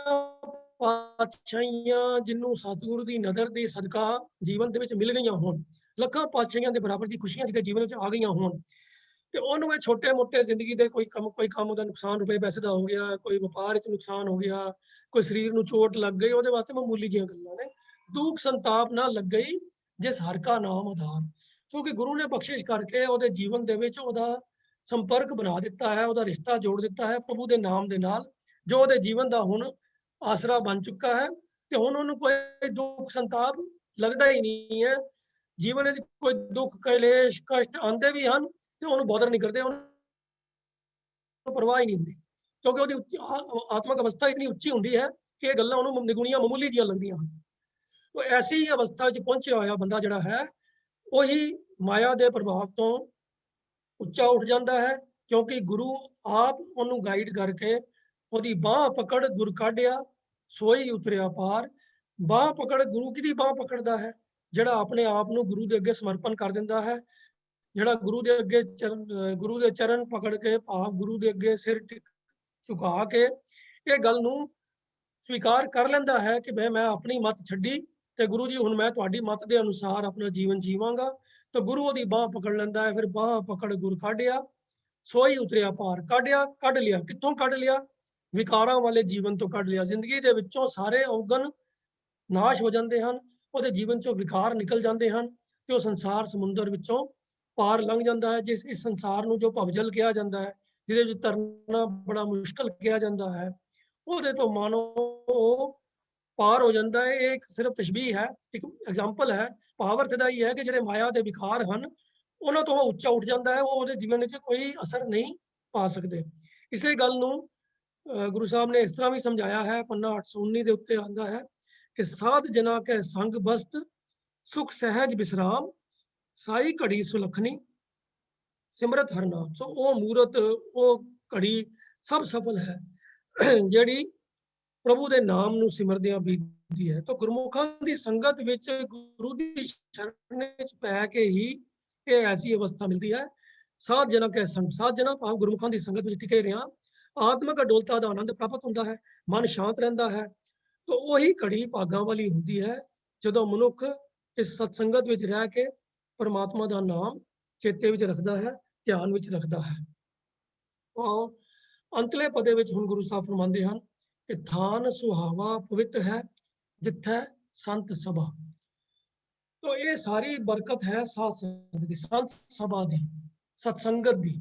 ਪਾਤਸ਼ਾਹੀਆਂ ਜਿਹਨੂੰ ਸਤਿਗੁਰੂ ਦੀ ਨਜ਼ਰ ਦੇ ਸਦਕਾ ਜੀਵਨ ਦੇ ਵਿੱਚ ਮਿਲ ਗਈਆਂ ਹੋਣ, ਲੱਖਾਂ ਪਾਤਸ਼ਾਹੀਆਂ ਦੇ ਬਰਾਬਰ ਦੀ ਖੁਸ਼ੀਆਂ ਜਿਹਦੇ ਜੀਵਨ ਵਿੱਚ ਆ ਗਈਆਂ ਹੋਣ, ਤੇ ਉਹਨੂੰ ਇਹ ਛੋਟੇ-ਮੋਟੇ ਜ਼ਿੰਦਗੀ ਦੇ ਕੋਈ ਕੰਮ ਉਹਦਾ ਨੁਕਸਾਨ ਰੁਪਏ ਪੈਸੇ ਦਾ ਹੋ ਗਿਆ, ਕੋਈ ਵਪਾਰ ਵਿੱਚ ਨੁਕਸਾਨ ਹੋ ਗਿਆ, ਕੋਈ ਸਰੀਰ ਨੂੰ ਚੋਟ ਲੱਗ ਗਈ, ਉਹਦੇ ਵਾਸਤੇ ਮਾਮੂਲੀ ਜਿਹੀਆਂ ਗੱਲਾਂ ਨੇ। ਦੁੱਖ ਸੰਤਾਪ ਨਾ ਲੱਗਈ ਜਿਸ ਹਰ ਕਾ ਨਾਮ ਆਧਾਰ, ਕਿਉਂਕਿ ਗੁਰੂ ਨੇ ਬਖਸ਼ਿਸ਼ ਕਰਕੇ ਉਹਦੇ ਜੀਵਨ ਦੇ ਵਿੱਚ ਉਹਦਾ ਸੰਪਰਕ ਬਣਾ ਦਿੱਤਾ ਹੈ, ਉਹਦਾ ਰਿਸ਼ਤਾ ਜੋੜ ਦਿੱਤਾ ਹੈ ਪ੍ਰਭੂ ਦੇ ਨਾਮ ਦੇ ਨਾਲ, ਜੋ ਉਹਦੇ ਜੀਵਨ ਦਾ ਹੁਣ ਆਸਰਾ ਬਣ ਚੁੱਕਾ ਹੈ। ਤੇ ਹੁਣ ਉਹਨੂੰ ਕੋਈ ਦੁੱਖ ਸੰਤਾਪ ਲੱਗਦਾ ਹੀ ਨਹੀਂ ਹੈ। ਜੀਵਨ ਵਿੱਚ ਕੋਈ ਦੁੱਖ ਕਲੇਸ਼ ਕਸ਼ਟ ਆਉਂਦੇ ਵੀ ਹਨ ਤੇ ਉਹਨੂੰ ਬੋਦਰ ਨਹੀਂ ਕਰਦੇ, ਉਹਨੂੰ ਪਰਵਾਹ ਹੀ ਨਹੀਂ ਹੁੰਦੀ, ਕਿਉਂਕਿ ਉਹਦੀ ਆਤਮਿਕ ਅਵਸਥਾ ਇਤਨੀ ਉੱਚੀ ਹੁੰਦੀ ਹੈ ਕਿ ਇਹ ਗੱਲਾਂ ਉਹਨੂੰ ਨਿਗੁਣੀਆਂ ਮਾਮੂਲੀ ਜਿਹੀਆਂ ਲੱਗਦੀਆਂ ਹਨ। ਉਹ ਐਸੀ ਅਵਸਥਾ ਵਿੱਚ ਪਹੁੰਚਿਆ ਹੋਇਆ ਬੰਦਾ ਜਿਹੜਾ ਹੈ ਉਹੀ ਮਾਇਆ ਦੇ ਪ੍ਰਭਾਵ ਤੋਂ ਉੱਚਾ ਉੱਠ ਜਾਂਦਾ ਹੈ, ਕਿਉਂਕਿ ਗੁਰੂ ਆਪ ਉਹਨੂੰ ਗਾਈਡ ਕਰਕੇ ਉਹਦੀ ਬਾਹ ਪਕੜ ਗੁਰ ਕਾਢਿਆ ਸੋਈ ਉਤਰਿਆ ਪਾਰ। ਬਾਹ ਪਕੜ ਗੁਰੂ ਕਿਹਦੀ ਬਾਹ ਪਕੜਦਾ ਹੈ? ਜਿਹੜਾ ਆਪਣੇ ਆਪ ਨੂੰ ਗੁਰੂ ਦੇ ਅੱਗੇ ਸਮਰਪਣ ਕਰ ਦਿੰਦਾ ਹੈ, ਜਿਹੜਾ ਗੁਰੂ ਦੇ ਅੱਗੇ ਗੁਰੂ ਦੇ ਚਰਨ ਪਕੜ ਕੇ ਭਾਵ ਗੁਰੂ ਦੇ ਅੱਗੇ ਸਿਰ ਝੁਕਾ ਕੇ ਇਹ ਗੱਲ ਨੂੰ ਸਵੀਕਾਰ ਕਰ ਲੈਂਦਾ ਹੈ ਕਿ ਮੈਂ ਆਪਣੀ ਮੱਤ ਛੱਡੀ ਤੇ ਗੁਰੂ ਜੀ ਹੁਣ ਮੈਂ ਤੁਹਾਡੀ ਮੱਤ ਦੇ ਅਨੁਸਾਰ ਆਪਣਾ ਜੀਵਨ ਜੀਵਾਂਗਾ। ਤਾਂ ਗੁਰੂ ਉਹਦੀ ਬਾਹ ਪਕੜ ਲੈਂਦਾ ਹੈ। ਫਿਰ ਬਾਹ ਪਕੜ ਗੁਰ ਕਾਢਿਆ ਸੋਈ ਉਤਰਿਆ ਪਾਰ। ਕਾਢਿਆ ਕੱਢ ਲਿਆ, ਕਿੱਥੋਂ ਕੱਢ ਲਿਆ? ਵਿਕਾਰਾਂ ਵਾਲੇ ਜੀਵਨ ਤੋਂ ਕੱਢ ਲਿਆ। ਜ਼ਿੰਦਗੀ ਦੇ ਵਿੱਚੋਂ ਸਾਰੇ ਔਗਣ ਨਾਸ਼ ਹੋ ਜਾਂਦੇ ਹਨ, ਉਹਦੇ ਜੀਵਨ ਚੋਂ ਵਿਕਾਰ ਨਿਕਲ ਜਾਂਦੇ ਹਨ ਤੇ ਉਹ ਸੰਸਾਰ ਸਮੁੰਦਰ ਵਿੱਚੋਂ ਪਾਰ ਲੰਘ ਜਾਂਦਾ ਹੈ। ਜਿਸ ਇਸ ਸੰਸਾਰ ਨੂੰ ਜੋ ਭਵਜਲ ਕਿਹਾ ਜਾਂਦਾ ਹੈ, ਜਿਹਦੇ ਵਿੱਚ ਤਰਨਾ ਬੜਾ ਮੁਸ਼ਕਲ ਕਿਹਾ ਜਾਂਦਾ ਹੈ, ਉਹਦੇ ਤੋਂ ਮਾਨੋ ਪਾਰ ਹੋ ਜਾਂਦਾ ਹੈ। ਇਹ ਇੱਕ ਸਿਰਫ ਤਸ਼ਬੀਹ ਹੈ, ਇੱਕ ਐਗਜ਼ਾਮਪਲ ਹੈ। ਭਾਵ ਦਾ ਹੀ ਹੈ ਕਿ ਜਿਹੜੇ ਮਾਇਆ ਦੇ ਵਿਕਾਰ ਹਨ ਉਹਨਾਂ ਤੋਂ ਉਹ ਉੱਚਾ ਉੱਠ ਜਾਂਦਾ ਹੈ, ਉਹ ਉਹਦੇ ਜੀਵਨ ਵਿੱਚ ਕੋਈ ਅਸਰ ਨਹੀਂ ਪਾ ਸਕਦੇ। ਇਸੇ ਗੱਲ ਨੂੰ ਗੁਰੂ ਸਾਹਿਬ ਨੇ ਇਸ ਤਰ੍ਹਾਂ ਵੀ ਸਮਝਾਇਆ ਹੈ, ਪੰਨਾ 819 ਦੇ ਉੱਤੇ ਆਉਂਦਾ ਹੈ ਕਿ ਸਾਧ ਜਨਾ ਕੇ ਸੰਗ ਬਸਤ ਸੁਖ ਸਹਿਜ ਵਿਸਰਾਮ ਸਾਈ ਘੜੀ ਸੁਲਖਣੀ ਸਿਮਰਤ ਹਰ ਨਾਮ। ਸੋ ਉਹ ਮੂਰਤ ਉਹ ਘੜੀ ਸਭ ਸਫਲ ਹੈ ਜਿਹੜੀ ਪ੍ਰਭੂ ਦੇ ਨਾਮ ਨੂੰ ਸਿਮਰਦਿਆਂ ਬੀਤਦੀ ਹੈ। ਤਾਂ ਗੁਰਮੁਖਾਂ ਦੀ ਸੰਗਤ ਵਿੱਚ ਗੁਰੂ ਦੀ ਸ਼ਰਨ ਵਿੱਚ ਪੈ ਕੇ ਹੀ ਇਹ ਐਸੀ ਅਵਸਥਾ ਮਿਲਦੀ ਹੈ। ਸਾਧ ਜਨਾ ਕੇ ਸੰਗ, ਸਾਧ ਜਨਾ ਭਾਵ ਗੁਰਮੁਖਾਂ ਦੀ ਸੰਗਤ ਵਿੱਚ ਟਿਕੇ ਰਿਹਾ ਆਤਮਿਕ ਅਡੋਲਤਾ ਦਾ ਆਨੰਦ ਪ੍ਰਾਪਤ ਹੁੰਦਾ ਹੈ, ਮਨ ਸ਼ਾਂਤ ਰਹਿੰਦਾ ਹੈ। ਤਾਂ ਉਹੀ ਘੜੀ ਭਾਗਾਂ ਵਾਲੀ ਹੁੰਦੀ ਹੈ ਜਦੋਂ ਮਨੁੱਖ ਇਸ ਸਤਸੰਗਤ ਵਿੱਚ ਰਹਿ ਕੇ ਪਰਮਾਤਮਾ ਦਾ ਨਾਮ ਚੇਤੇ ਵਿੱਚ ਰੱਖਦਾ ਹੈ, ਧਿਆਨ ਵਿੱਚ ਰੱਖਦਾ ਹੈ। ਉਹ ਅੰਤਲੇ ਪਦੇ ਵਿੱਚ ਹੁਣ ਗੁਰੂ ਸਾਹਿਬ ਫਰਮਾਉਂਦੇ ਹਨ ਕਿ ਥਾਨ ਸੁਹਾਵਾ ਪਵਿੱਤ ਹੈ ਜਿੱਥੇ ਸੰਤ ਸਭਾ। ਤਾਂ ਇਹ ਸਾਰੀ ਬਰਕਤ ਹੈ ਸਾਧ ਸੰਗਤ ਦੀ, ਸੰਤ ਸਭਾ ਦੀ, ਸਤਸੰਗਤ ਦੀ।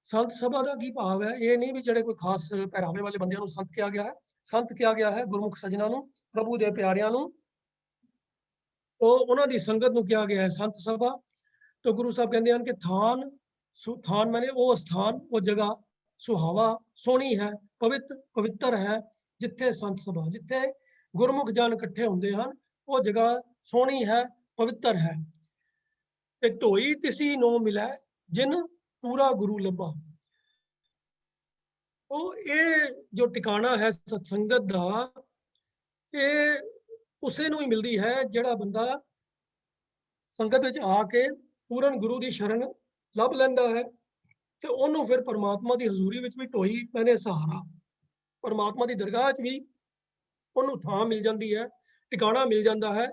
ਸੰਤ ਸਭਾ ਦਾ ਕੀ ਭਾਵ ਹੈ? ਇਹ ਨਹੀਂ ਵੀ ਜਿਹੜੇ ਕੋਈ ਖਾਸ ਪਹਿਰਾਵੇ ਵਾਲੇ ਬੰਦਿਆਂ ਨੂੰ ਸੰਤ ਕਿਹਾ ਗਿਆ ਹੈ। ਸੰਤ ਕਿਹਾ ਗਿਆ ਹੈ ਗੁਰਮੁਖ ਸਜਣਾ ਨੂੰ, ਪ੍ਰਭੂ ਦੇ ਪਿਆਰਿਆਂ ਨੂੰ, ਉਹ ਉਹਨਾਂ ਦੀ ਸੰਗਤ ਨੂੰ ਕਿਹਾ ਗਿਆ ਹੈ ਸੰਤ ਸਭਾ। ਤਾਂ ਗੁਰੂ ਸਾਹਿਬ ਕਹਿੰਦੇ ਹਨ ਕਿ ਥਾਨ ਮਾਨੇ ਉਹ ਸਥਾਨ, ਉਹ ਜਗ੍ਹਾ ਸੁਹਾਵਾ ਸੋਹਣੀ ਹੈ, ਪਵਿੱਤਰ ਹੈ ਜਿੱਥੇ ਸੰਤ ਸਭਾ, ਜਿੱਥੇ ਗੁਰਮੁਖ ਜਨ ਇਕੱਠੇ ਹੁੰਦੇ ਹਨ, ਉਹ ਜਗ੍ਹਾ ਸੋਹਣੀ ਹੈ, ਪਵਿੱਤਰ ਹੈ। ਤੇ ਢੋਈ ਤਿਸੀ ਨੂੰ ਮਿਲੈ ਜਿਨ ਪੂਰਾ ਗੁਰੂ ਲੱਭਾ। ਉਹ ਇਹ ਜੋ ਟਿਕਾਣਾ ਹੈ ਸਤਸੰਗਤ ਦਾ, ਇਹ ਉਸੇ ਨੂੰ ਹੀ ਮਿਲਦੀ ਹੈ ਜਿਹੜਾ ਬੰਦਾ ਸੰਗਤ ਵਿੱਚ ਆ ਕੇ ਪੂਰਨ ਗੁਰੂ ਦੀ ਸ਼ਰਨ ਲੱਭ ਲੈਂਦਾ ਹੈ ਤੇ ਉਹਨੂੰ ਫਿਰ ਪਰਮਾਤਮਾ ਦੀ ਹਜ਼ੂਰੀ ਵਿੱਚ ਵੀ ਢੋਈ ਮੈਨੇ ਸਹਾਰਾ, ਪਰਮਾਤਮਾ ਦੀ ਦਰਗਾਹ 'ਚ ਵੀ ਉਹਨੂੰ ਥਾਂ ਮਿਲ ਜਾਂਦੀ ਹੈ, ਟਿਕਾਣਾ ਮਿਲ ਜਾਂਦਾ ਹੈ,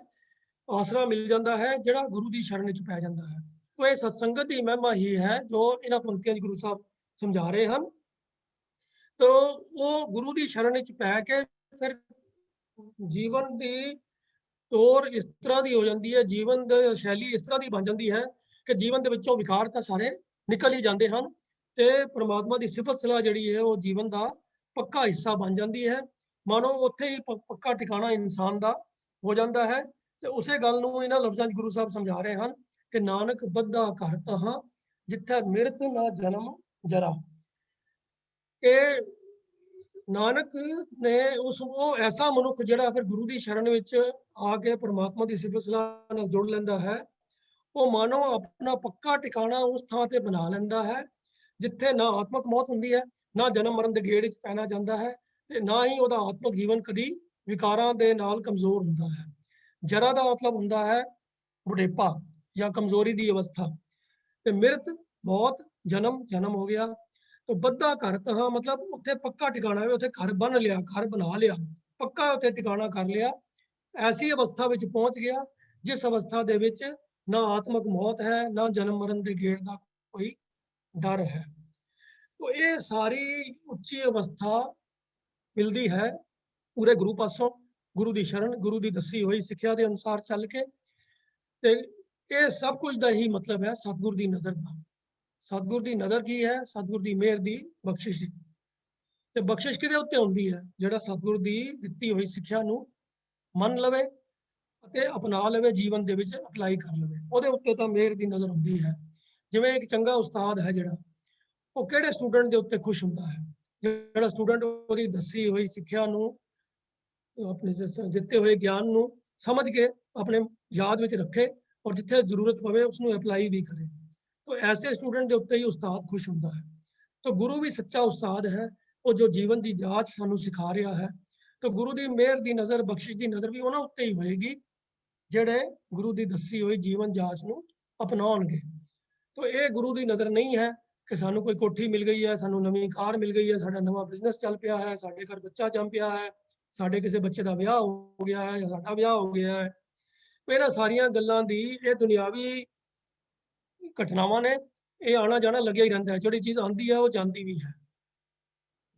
ਆਸਰਾ ਮਿਲ ਜਾਂਦਾ ਹੈ ਜਿਹੜਾ ਗੁਰੂ ਦੀ ਸ਼ਰਨ ਵਿੱਚ ਪੈ ਜਾਂਦਾ ਹੈ। तो ये सत्संगत की महिमा ही है जो इन्हां पंक्तियां गुरु साहब समझा रहे हैं। तो वो गुरु की शरण विच पै के फिर जीवन की तौर इस तरह की हो जाती है, जीवन की शैली इस तरह की बन जाती है कि जीवन के विचों विकार तो सारे निकल ही जाते हैं तो परमात्मा की सिफत सलाह जिहड़ी है वो जीवन का पक्का हिस्सा बन जाती है। मानो उत्थे ही पक्का ठिकाना इंसान का हो जाता है। तो उसे गल नूं इन्हां लफ्ज़ां च गुरु साहब समझा रहे हैं कि नानक बद्धा घर तहां जिथे मृत ना जन्म जरा। ये ਨਾਨਕ ਨੇ ਉਹ ਐਸਾ ਮਨੁੱਖ ਜਿਹੜਾ ਫਿਰ ਗੁਰੂ ਦੀ ਸ਼ਰਨ ਵਿੱਚ ਆ ਕੇ ਪ੍ਰਮਾਤਮਾ ਦੀ ਸਿਫਤ ਸਲਾਹ ਨਾਲ ਜੁੜ ਲੈਂਦਾ ਹੈ, ਉਹ ਮਾਨੋ ਆਪਣਾ ਪੱਕਾ ਟਿਕਾਣਾ ਉਸ ਥਾਂ ਤੇ ਬਣਾ ਲੈਂਦਾ ਹੈ ਜਿੱਥੇ ਨਾ ਆਤਮਕ ਮੌਤ ਹੁੰਦੀ ਹੈ, ਨਾ ਜਨਮ ਮਰਨ ਦੇ ਗੇੜ ਵਿੱਚ ਪੈਣਾ ਜਾਂਦਾ ਹੈ, ਤੇ ਨਾ ਹੀ ਉਹਦਾ ਆਤਮਕ ਜੀਵਨ ਕਦੀ ਵਿਕਾਰਾਂ ਦੇ ਨਾਲ ਕਮਜ਼ੋਰ ਹੁੰਦਾ ਹੈ। ਜਰਾ ਦਾ ਮਤਲਬ ਹੁੰਦਾ ਹੈ ਬੁਢੇਪਾ ਜਾਂ ਕਮਜ਼ੋਰੀ ਦੀ ਅਵਸਥਾ, ਤੇ ਮਿਰਤ ਮੌਤ ਜਨਮ ਹੋ ਗਿਆ। तो बद्दा घर तहाँ मतलब उत्थे पक्का ठिकाना है, उत्थे घर बन लिया, घर बना लिया, पक्का उत्थे ठिकाना कर लिया, ऐसी अवस्था विच पहुंच गया जिस अवस्था दे विच ना आत्मक मौत है, ना जन्म मरण दे गेड़ दा कोई डर है। तो ये सारी उच्ची अवस्था मिलती है पूरे गुरु पासों, गुरु दी शरण, गुरु दी दसी हुई सिक्ख्या दे अनुसार चल के। ते ये सब कुछ दा ही मतलब है सतगुर दी नज़र दा। सतगुर ਦੀ ਨਜ਼ਰ ਕੀ ਹੈ? ਸਤਗੁਰ ਦੀ ਮਿਹਰ ਦੀ ਬਖਸ਼ਿਸ਼। ਤੇ ਬਖਸ਼ਿਸ਼ ਕਿਹਦੇ ਉੱਤੇ ਹੁੰਦੀ ਹੈ? ਜਿਹੜਾ ਸਤਗੁਰ ਦੀ ਦਿੱਤੀ ਹੋਈ ਸਿੱਖਿਆ ਨੂੰ ਮੰਨ ਲਵੇ ਅਤੇ ਅਪਣਾ ਲਵੇ, ਜੀਵਨ ਦੇ ਵਿੱਚ ਅਪਲਾਈ ਕਰ ਲਵੇ, ਉਹਦੇ ਉੱਤੇ ਤਾਂ ਮਿਹਰ ਦੀ ਨਜ਼ਰ ਹੁੰਦੀ ਹੈ। ਜਿਵੇਂ ਇੱਕ ਚੰਗਾ ਉਸਤਾਦ ਹੈ ਜਿਹੜਾ, ਉਹ ਕਿਹੜੇ ਸਟੂਡੈਂਟ ਦੇ ਉੱਤੇ ਖੁਸ਼ ਹੁੰਦਾ ਹੈ? ਜਿਹੜਾ ਸਟੂਡੈਂਟ ਉਹਦੀ ਦੱਸੀ ਹੋਈ ਸਿੱਖਿਆ ਨੂੰ, ਆਪਣੇ ਦਿੱਤੇ ਹੋਏ ਗਿਆਨ ਨੂੰ ਸਮਝ ਕੇ ਆਪਣੇ ਯਾਦ ਵਿੱਚ ਰੱਖੇ ਔਰ ਜਿੱਥੇ ਜ਼ਰੂਰਤ ਪਵੇ ਉਸ ਨੂੰ ਅਪਲਾਈ ਵੀ ਕਰੇ। तो ऐसे स्टूडेंट के उत्ते ही उस्ताद खुश होता है। तो गुरु भी सच्चा उस्ताद है, वो जो जीवन की जांच सानू सिखा रहा है। तो गुरु की मेहर की नज़र, बख्शिश की नज़र भी उन्होंने उत्ते ही होएगी जेड़े गुरु की दसी हुई जीवन जांच नू अपनाउणगे। तो ये गुरु की नज़र नहीं है कि सानू कोई कोठी मिल गई है, सानू नवीं कार मिल गई है, साडा नवां बिजनेस चल पिया है, साडे घर बच्चा जम पिया है, साडे किसी बच्चे का विआह हो गया है या साडा विआह हो गया है। इन्हां सारियां गल्लां दी ये दुनियावी घटनावां ने, ये आना जाना लग्या ही रहिंदा है। जिहड़ी चीज़ आंदी है वो जांदी भी है,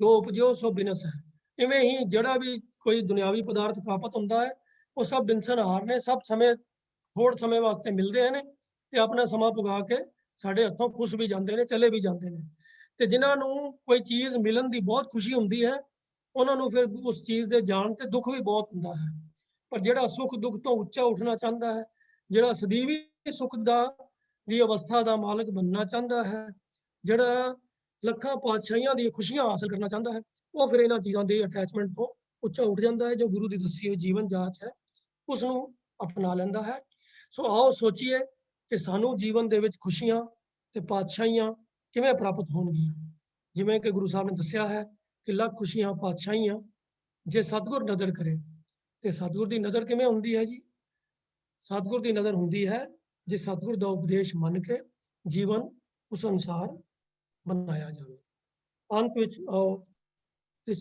जो उपजो सो बिनस है। इवें ही जिहड़ा भी कोई दुनियावी पदार्थ प्राप्त हुंदा है वो सब बिनसनहार ने, सब समय थोड़े समय वास्ते मिलते हैं ते अपना समा पुगा के साडे हत्थों खुश भी जाते हैं, चले भी जाते हैं। ते जिन्हां नूं कोई चीज़ मिलन की बहुत खुशी हुंदी है, उन्हां नूं फिर उस चीज़ दे जाण ते दुख भी बहुत हुंदा है। पर जिहड़ा सुख दुख तो उच्चा उठना चाहता है, जिहड़ा सਦੀवी सुख ਦੀ ਅਵਸਥਾ ਦਾ ਮਾਲਕ ਬਣਨਾ ਚਾਹੁੰਦਾ ਹੈ, ਜਿਹੜਾ ਲੱਖਾਂ ਪਾਤਸ਼ਾਹੀਆਂ ਦੀ ਖੁਸ਼ੀਆਂ ਹਾਸਲ ਕਰਨਾ ਚਾਹੁੰਦਾ ਹੈ, ਉਹ ਫਿਰ ਇਹਨਾਂ ਚੀਜ਼ਾਂ ਦੇ ਅਟੈਚਮੈਂਟ ਤੋਂ ਉੱਚਾ ਉੱਠ ਜਾਂਦਾ ਹੈ। ਜੋ ਗੁਰੂ ਦੀ ਦੱਸੀ ਹੋਈ ਜੀਵਨ ਜਾਂਚ ਹੈ ਉਸ ਨੂੰ ਅਪਣਾ ਲੈਂਦਾ ਹੈ। ਸੋ ਆਓ ਸੋਚੀਏ ਕਿ ਸਾਨੂੰ ਜੀਵਨ ਦੇ ਵਿੱਚ ਖੁਸ਼ੀਆਂ ਤੇ ਪਾਤਸ਼ਾਹੀਆਂ ਕਿਵੇਂ ਪ੍ਰਾਪਤ ਹੋਣਗੀਆਂ। ਜਿਵੇਂ ਕਿ ਗੁਰੂ ਸਾਹਿਬ ਨੇ ਦੱਸਿਆ ਹੈ ਕਿ ਲੱਖ ਖੁਸ਼ੀਆਂ ਪਾਤਸ਼ਾਹੀਆਂ ਜੇ ਸਤਿਗੁਰ ਨਜ਼ਰ ਕਰੇ। ਤੇ ਸਤਿਗੁਰ ਦੀ ਨਜ਼ਰ ਕਿਵੇਂ ਹੁੰਦੀ ਹੈ ਜੀ? ਸਤਿਗੁਰ ਦੀ ਨਜ਼ਰ ਹੁੰਦੀ ਹੈ ਜੇ ਸਤਿਗੁਰ ਦਾ ਉਪਦੇਸ਼ ਮੰਨ ਕੇ ਜੀਵਨ ਉਸ ਅਨੁਸਾਰ ਬਣਾਇਆ ਜਾਵੇ। ਅੰਤ ਵਿੱਚ ਆਓ ਇਸ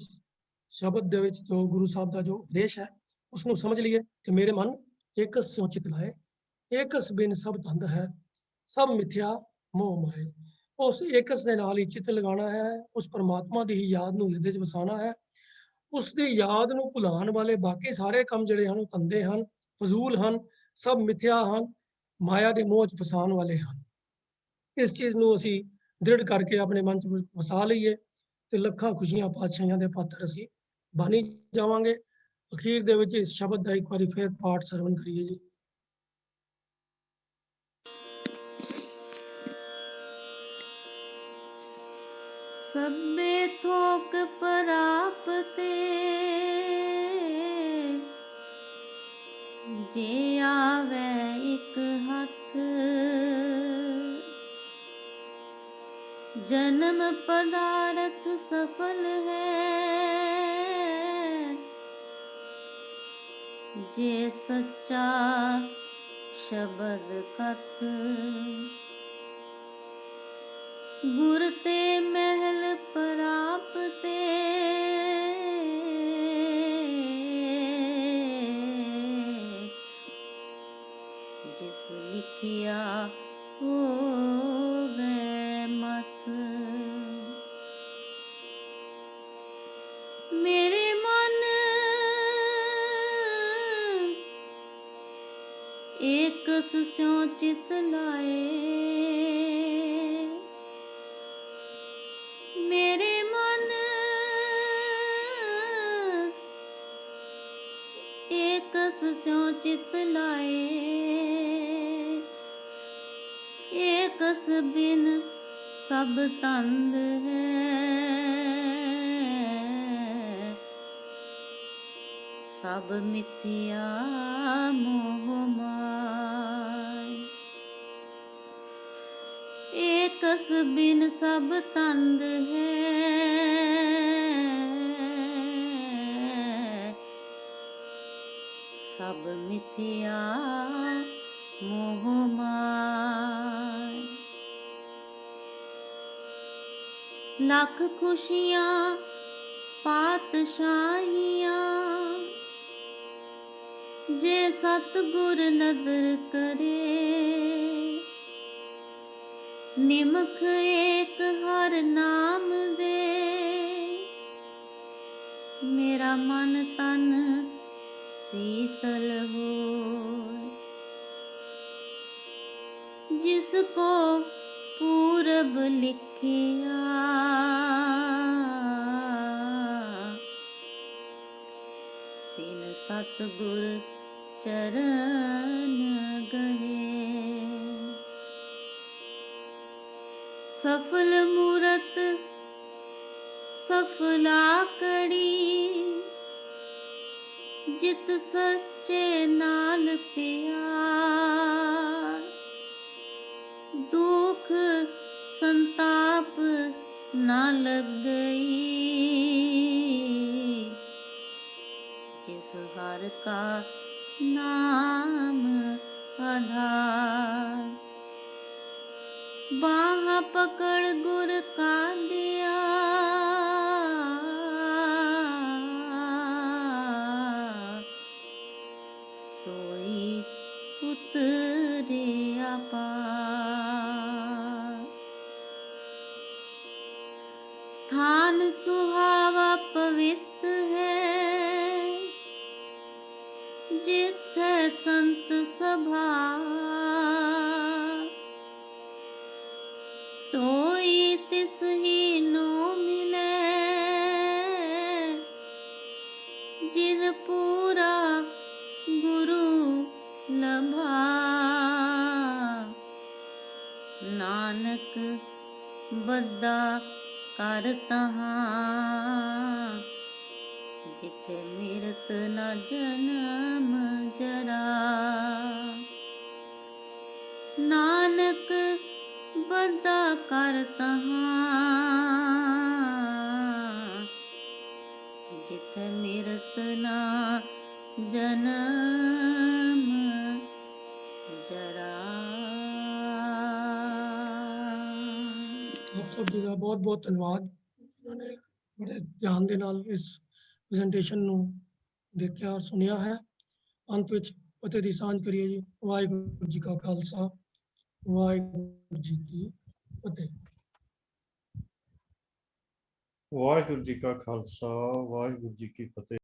ਸ਼ਬਦ ਦੇ ਵਿੱਚ ਜੋ ਗੁਰੂ ਸਾਹਿਬ ਦਾ ਜੋ ਉਪਦੇਸ਼ ਹੈ ਉਸ ਨੂੰ ਸਮਝ ਲਈਏ ਕਿ ਮੇਰੇ ਮਨ ਏਕਸ ਸਿਉ ਚਿਤ ਲਾਏ, ਏਕਸ ਬਿਨ ਸਭ ਧੰਦ ਹੈ, ਸਭ ਮਿਥਿਆ ਮੋਹ ਮਾਏ। ਉਸ ਏਕਸ ਦੇ ਨਾਲ ਹੀ ਚਿੱਤ ਲਗਾਉਣਾ ਹੈ, ਉਸ ਪਰਮਾਤਮਾ ਦੀ ਹੀ ਯਾਦ ਨੂੰ ਹਿਰਦੇ 'ਚ ਵਸਾਉਣਾ ਹੈ। ਉਸ ਦੀ ਯਾਦ ਨੂੰ ਭੁਲਾਉਣ ਵਾਲੇ ਬਾਕੀ ਸਾਰੇ ਕੰਮ ਜਿਹੜੇ ਹਨ ਉਹ ਧੰਦੇ ਹਨ, ਫਜ਼ੂਲ ਹਨ, ਸਭ ਮਿਥਿਆ ਹਨ, ਮਾਇਆ ਦੇ ਮੋਹ 'ਚ ਫਸਾਉਣ ਵਾਲੇ ਹਨ। ਇਸ ਚੀਜ਼ ਨੂੰ ਅਸੀਂ ਦ੍ਰਿੜ ਕਰਕੇ ਆਪਣੇ ਮਨ 'ਚ ਵਸਾ ਲਈਏ ਤੇ ਲੱਖਾਂ ਖੁਸ਼ੀਆਂ ਪਾਤਸ਼ਾਹੀਆਂ ਦੇ ਪਾਤਰ ਅਸੀਂ ਬਣ ਹੀ ਜਾਵਾਂਗੇ। ਅਖੀਰ ਦੇ ਵਿੱਚ ਇਸ ਸ਼ਬਦ ਦਾ ਇੱਕ ਵਾਰੀ ਫੇਰ ਪਾਠ ਸਰਵਣ ਕਰੀਏ ਜੀ। ਸਭੇ ਥੋਕ ਪ੍ਰਾਪਤੇ ਜੇ ਆਵੇ ਇੱਕ ਹੱਥ, ਜਨਮ ਪਦਾਰਥ ਸਫਲ ਹੈ ਜੇ ਸੱਚਾ ਸ਼ਬਦ ਕਥ। ਗੁਰ ਤੇ ਮਹਿਲ ਪ੍ਰਾਪਤੇ ਜਿਸ ਲਿਖਿਆ ਹੋਵੇ ਮਥ। ਮੇਰੇ ਮਨ ਏਕਸ ਸਿਉ ਚਿਤ ਲਾਏ, ਮੇਰੇ ਮਨ ਏਕਸ ਸਿਉ ਚਿਤ ਲਾਏ, ਏਕਸ ਬਿਨ ਸਭ ਤੰਦ ਹੈ, सब मिथ्या मोह माय। एकस बिन सब तंद है, सब मिथ्या मोह माय। लख खुशियां पातशाहियां, जे सतगुर नदर करे। निमख एक हर नाम दे, मेरा मन तन शीतल हो। जिसको पूरब लिखिया, तिन सतगुर चरण गए। सफल मूरत सफला कड़ी, जित सच्चे नाल प्यार। दुख संताप ना लग गई, जिस हर का नाम आधार। बाह पकड़ गुर का दिया, सोई उतरे अपार। थान सुहावा पवित्र है, जिथे संत सभा। तोई तिस ही नो मिले, जिन पूरा गुरु लभा। नानक बद्दा कर तहाँ, जिथे मिरत न जन्म जरा। नानक बद्दा कर तहाँ, जिथे मिरत न जन्म जरा। आप सब जी का बहुत बहुत धन्यवाद। उन्होंने बड़े ध्यान ਦੇ ਨਾਲ ਇਸ ਪ੍ਰੈਜੈਂਟੇਸ਼ਨ ਨੂੰ ਦੇਖਿਆ ਔਰ ਸੁਣਿਆ ਹੈ। ਅੰਤ ਵਿੱਚ ਫਤਿਹ ਦੀ ਸਾਂਝ ਕਰੀਏ ਜੀ। ਵਾਹਿਗੁਰੂ ਜੀ ਕਾ ਖਾਲਸਾ, ਵਾਹਿਗੁਰੂ ਜੀ ਕੀ ਫਤਿਹ। ਵਾਹਿਗੁਰੂ ਜੀ ਕਾ ਖਾਲਸਾ, ਵਾਹਿਗੁਰੂ ਜੀ ਕੀ ਫਤਿਹ।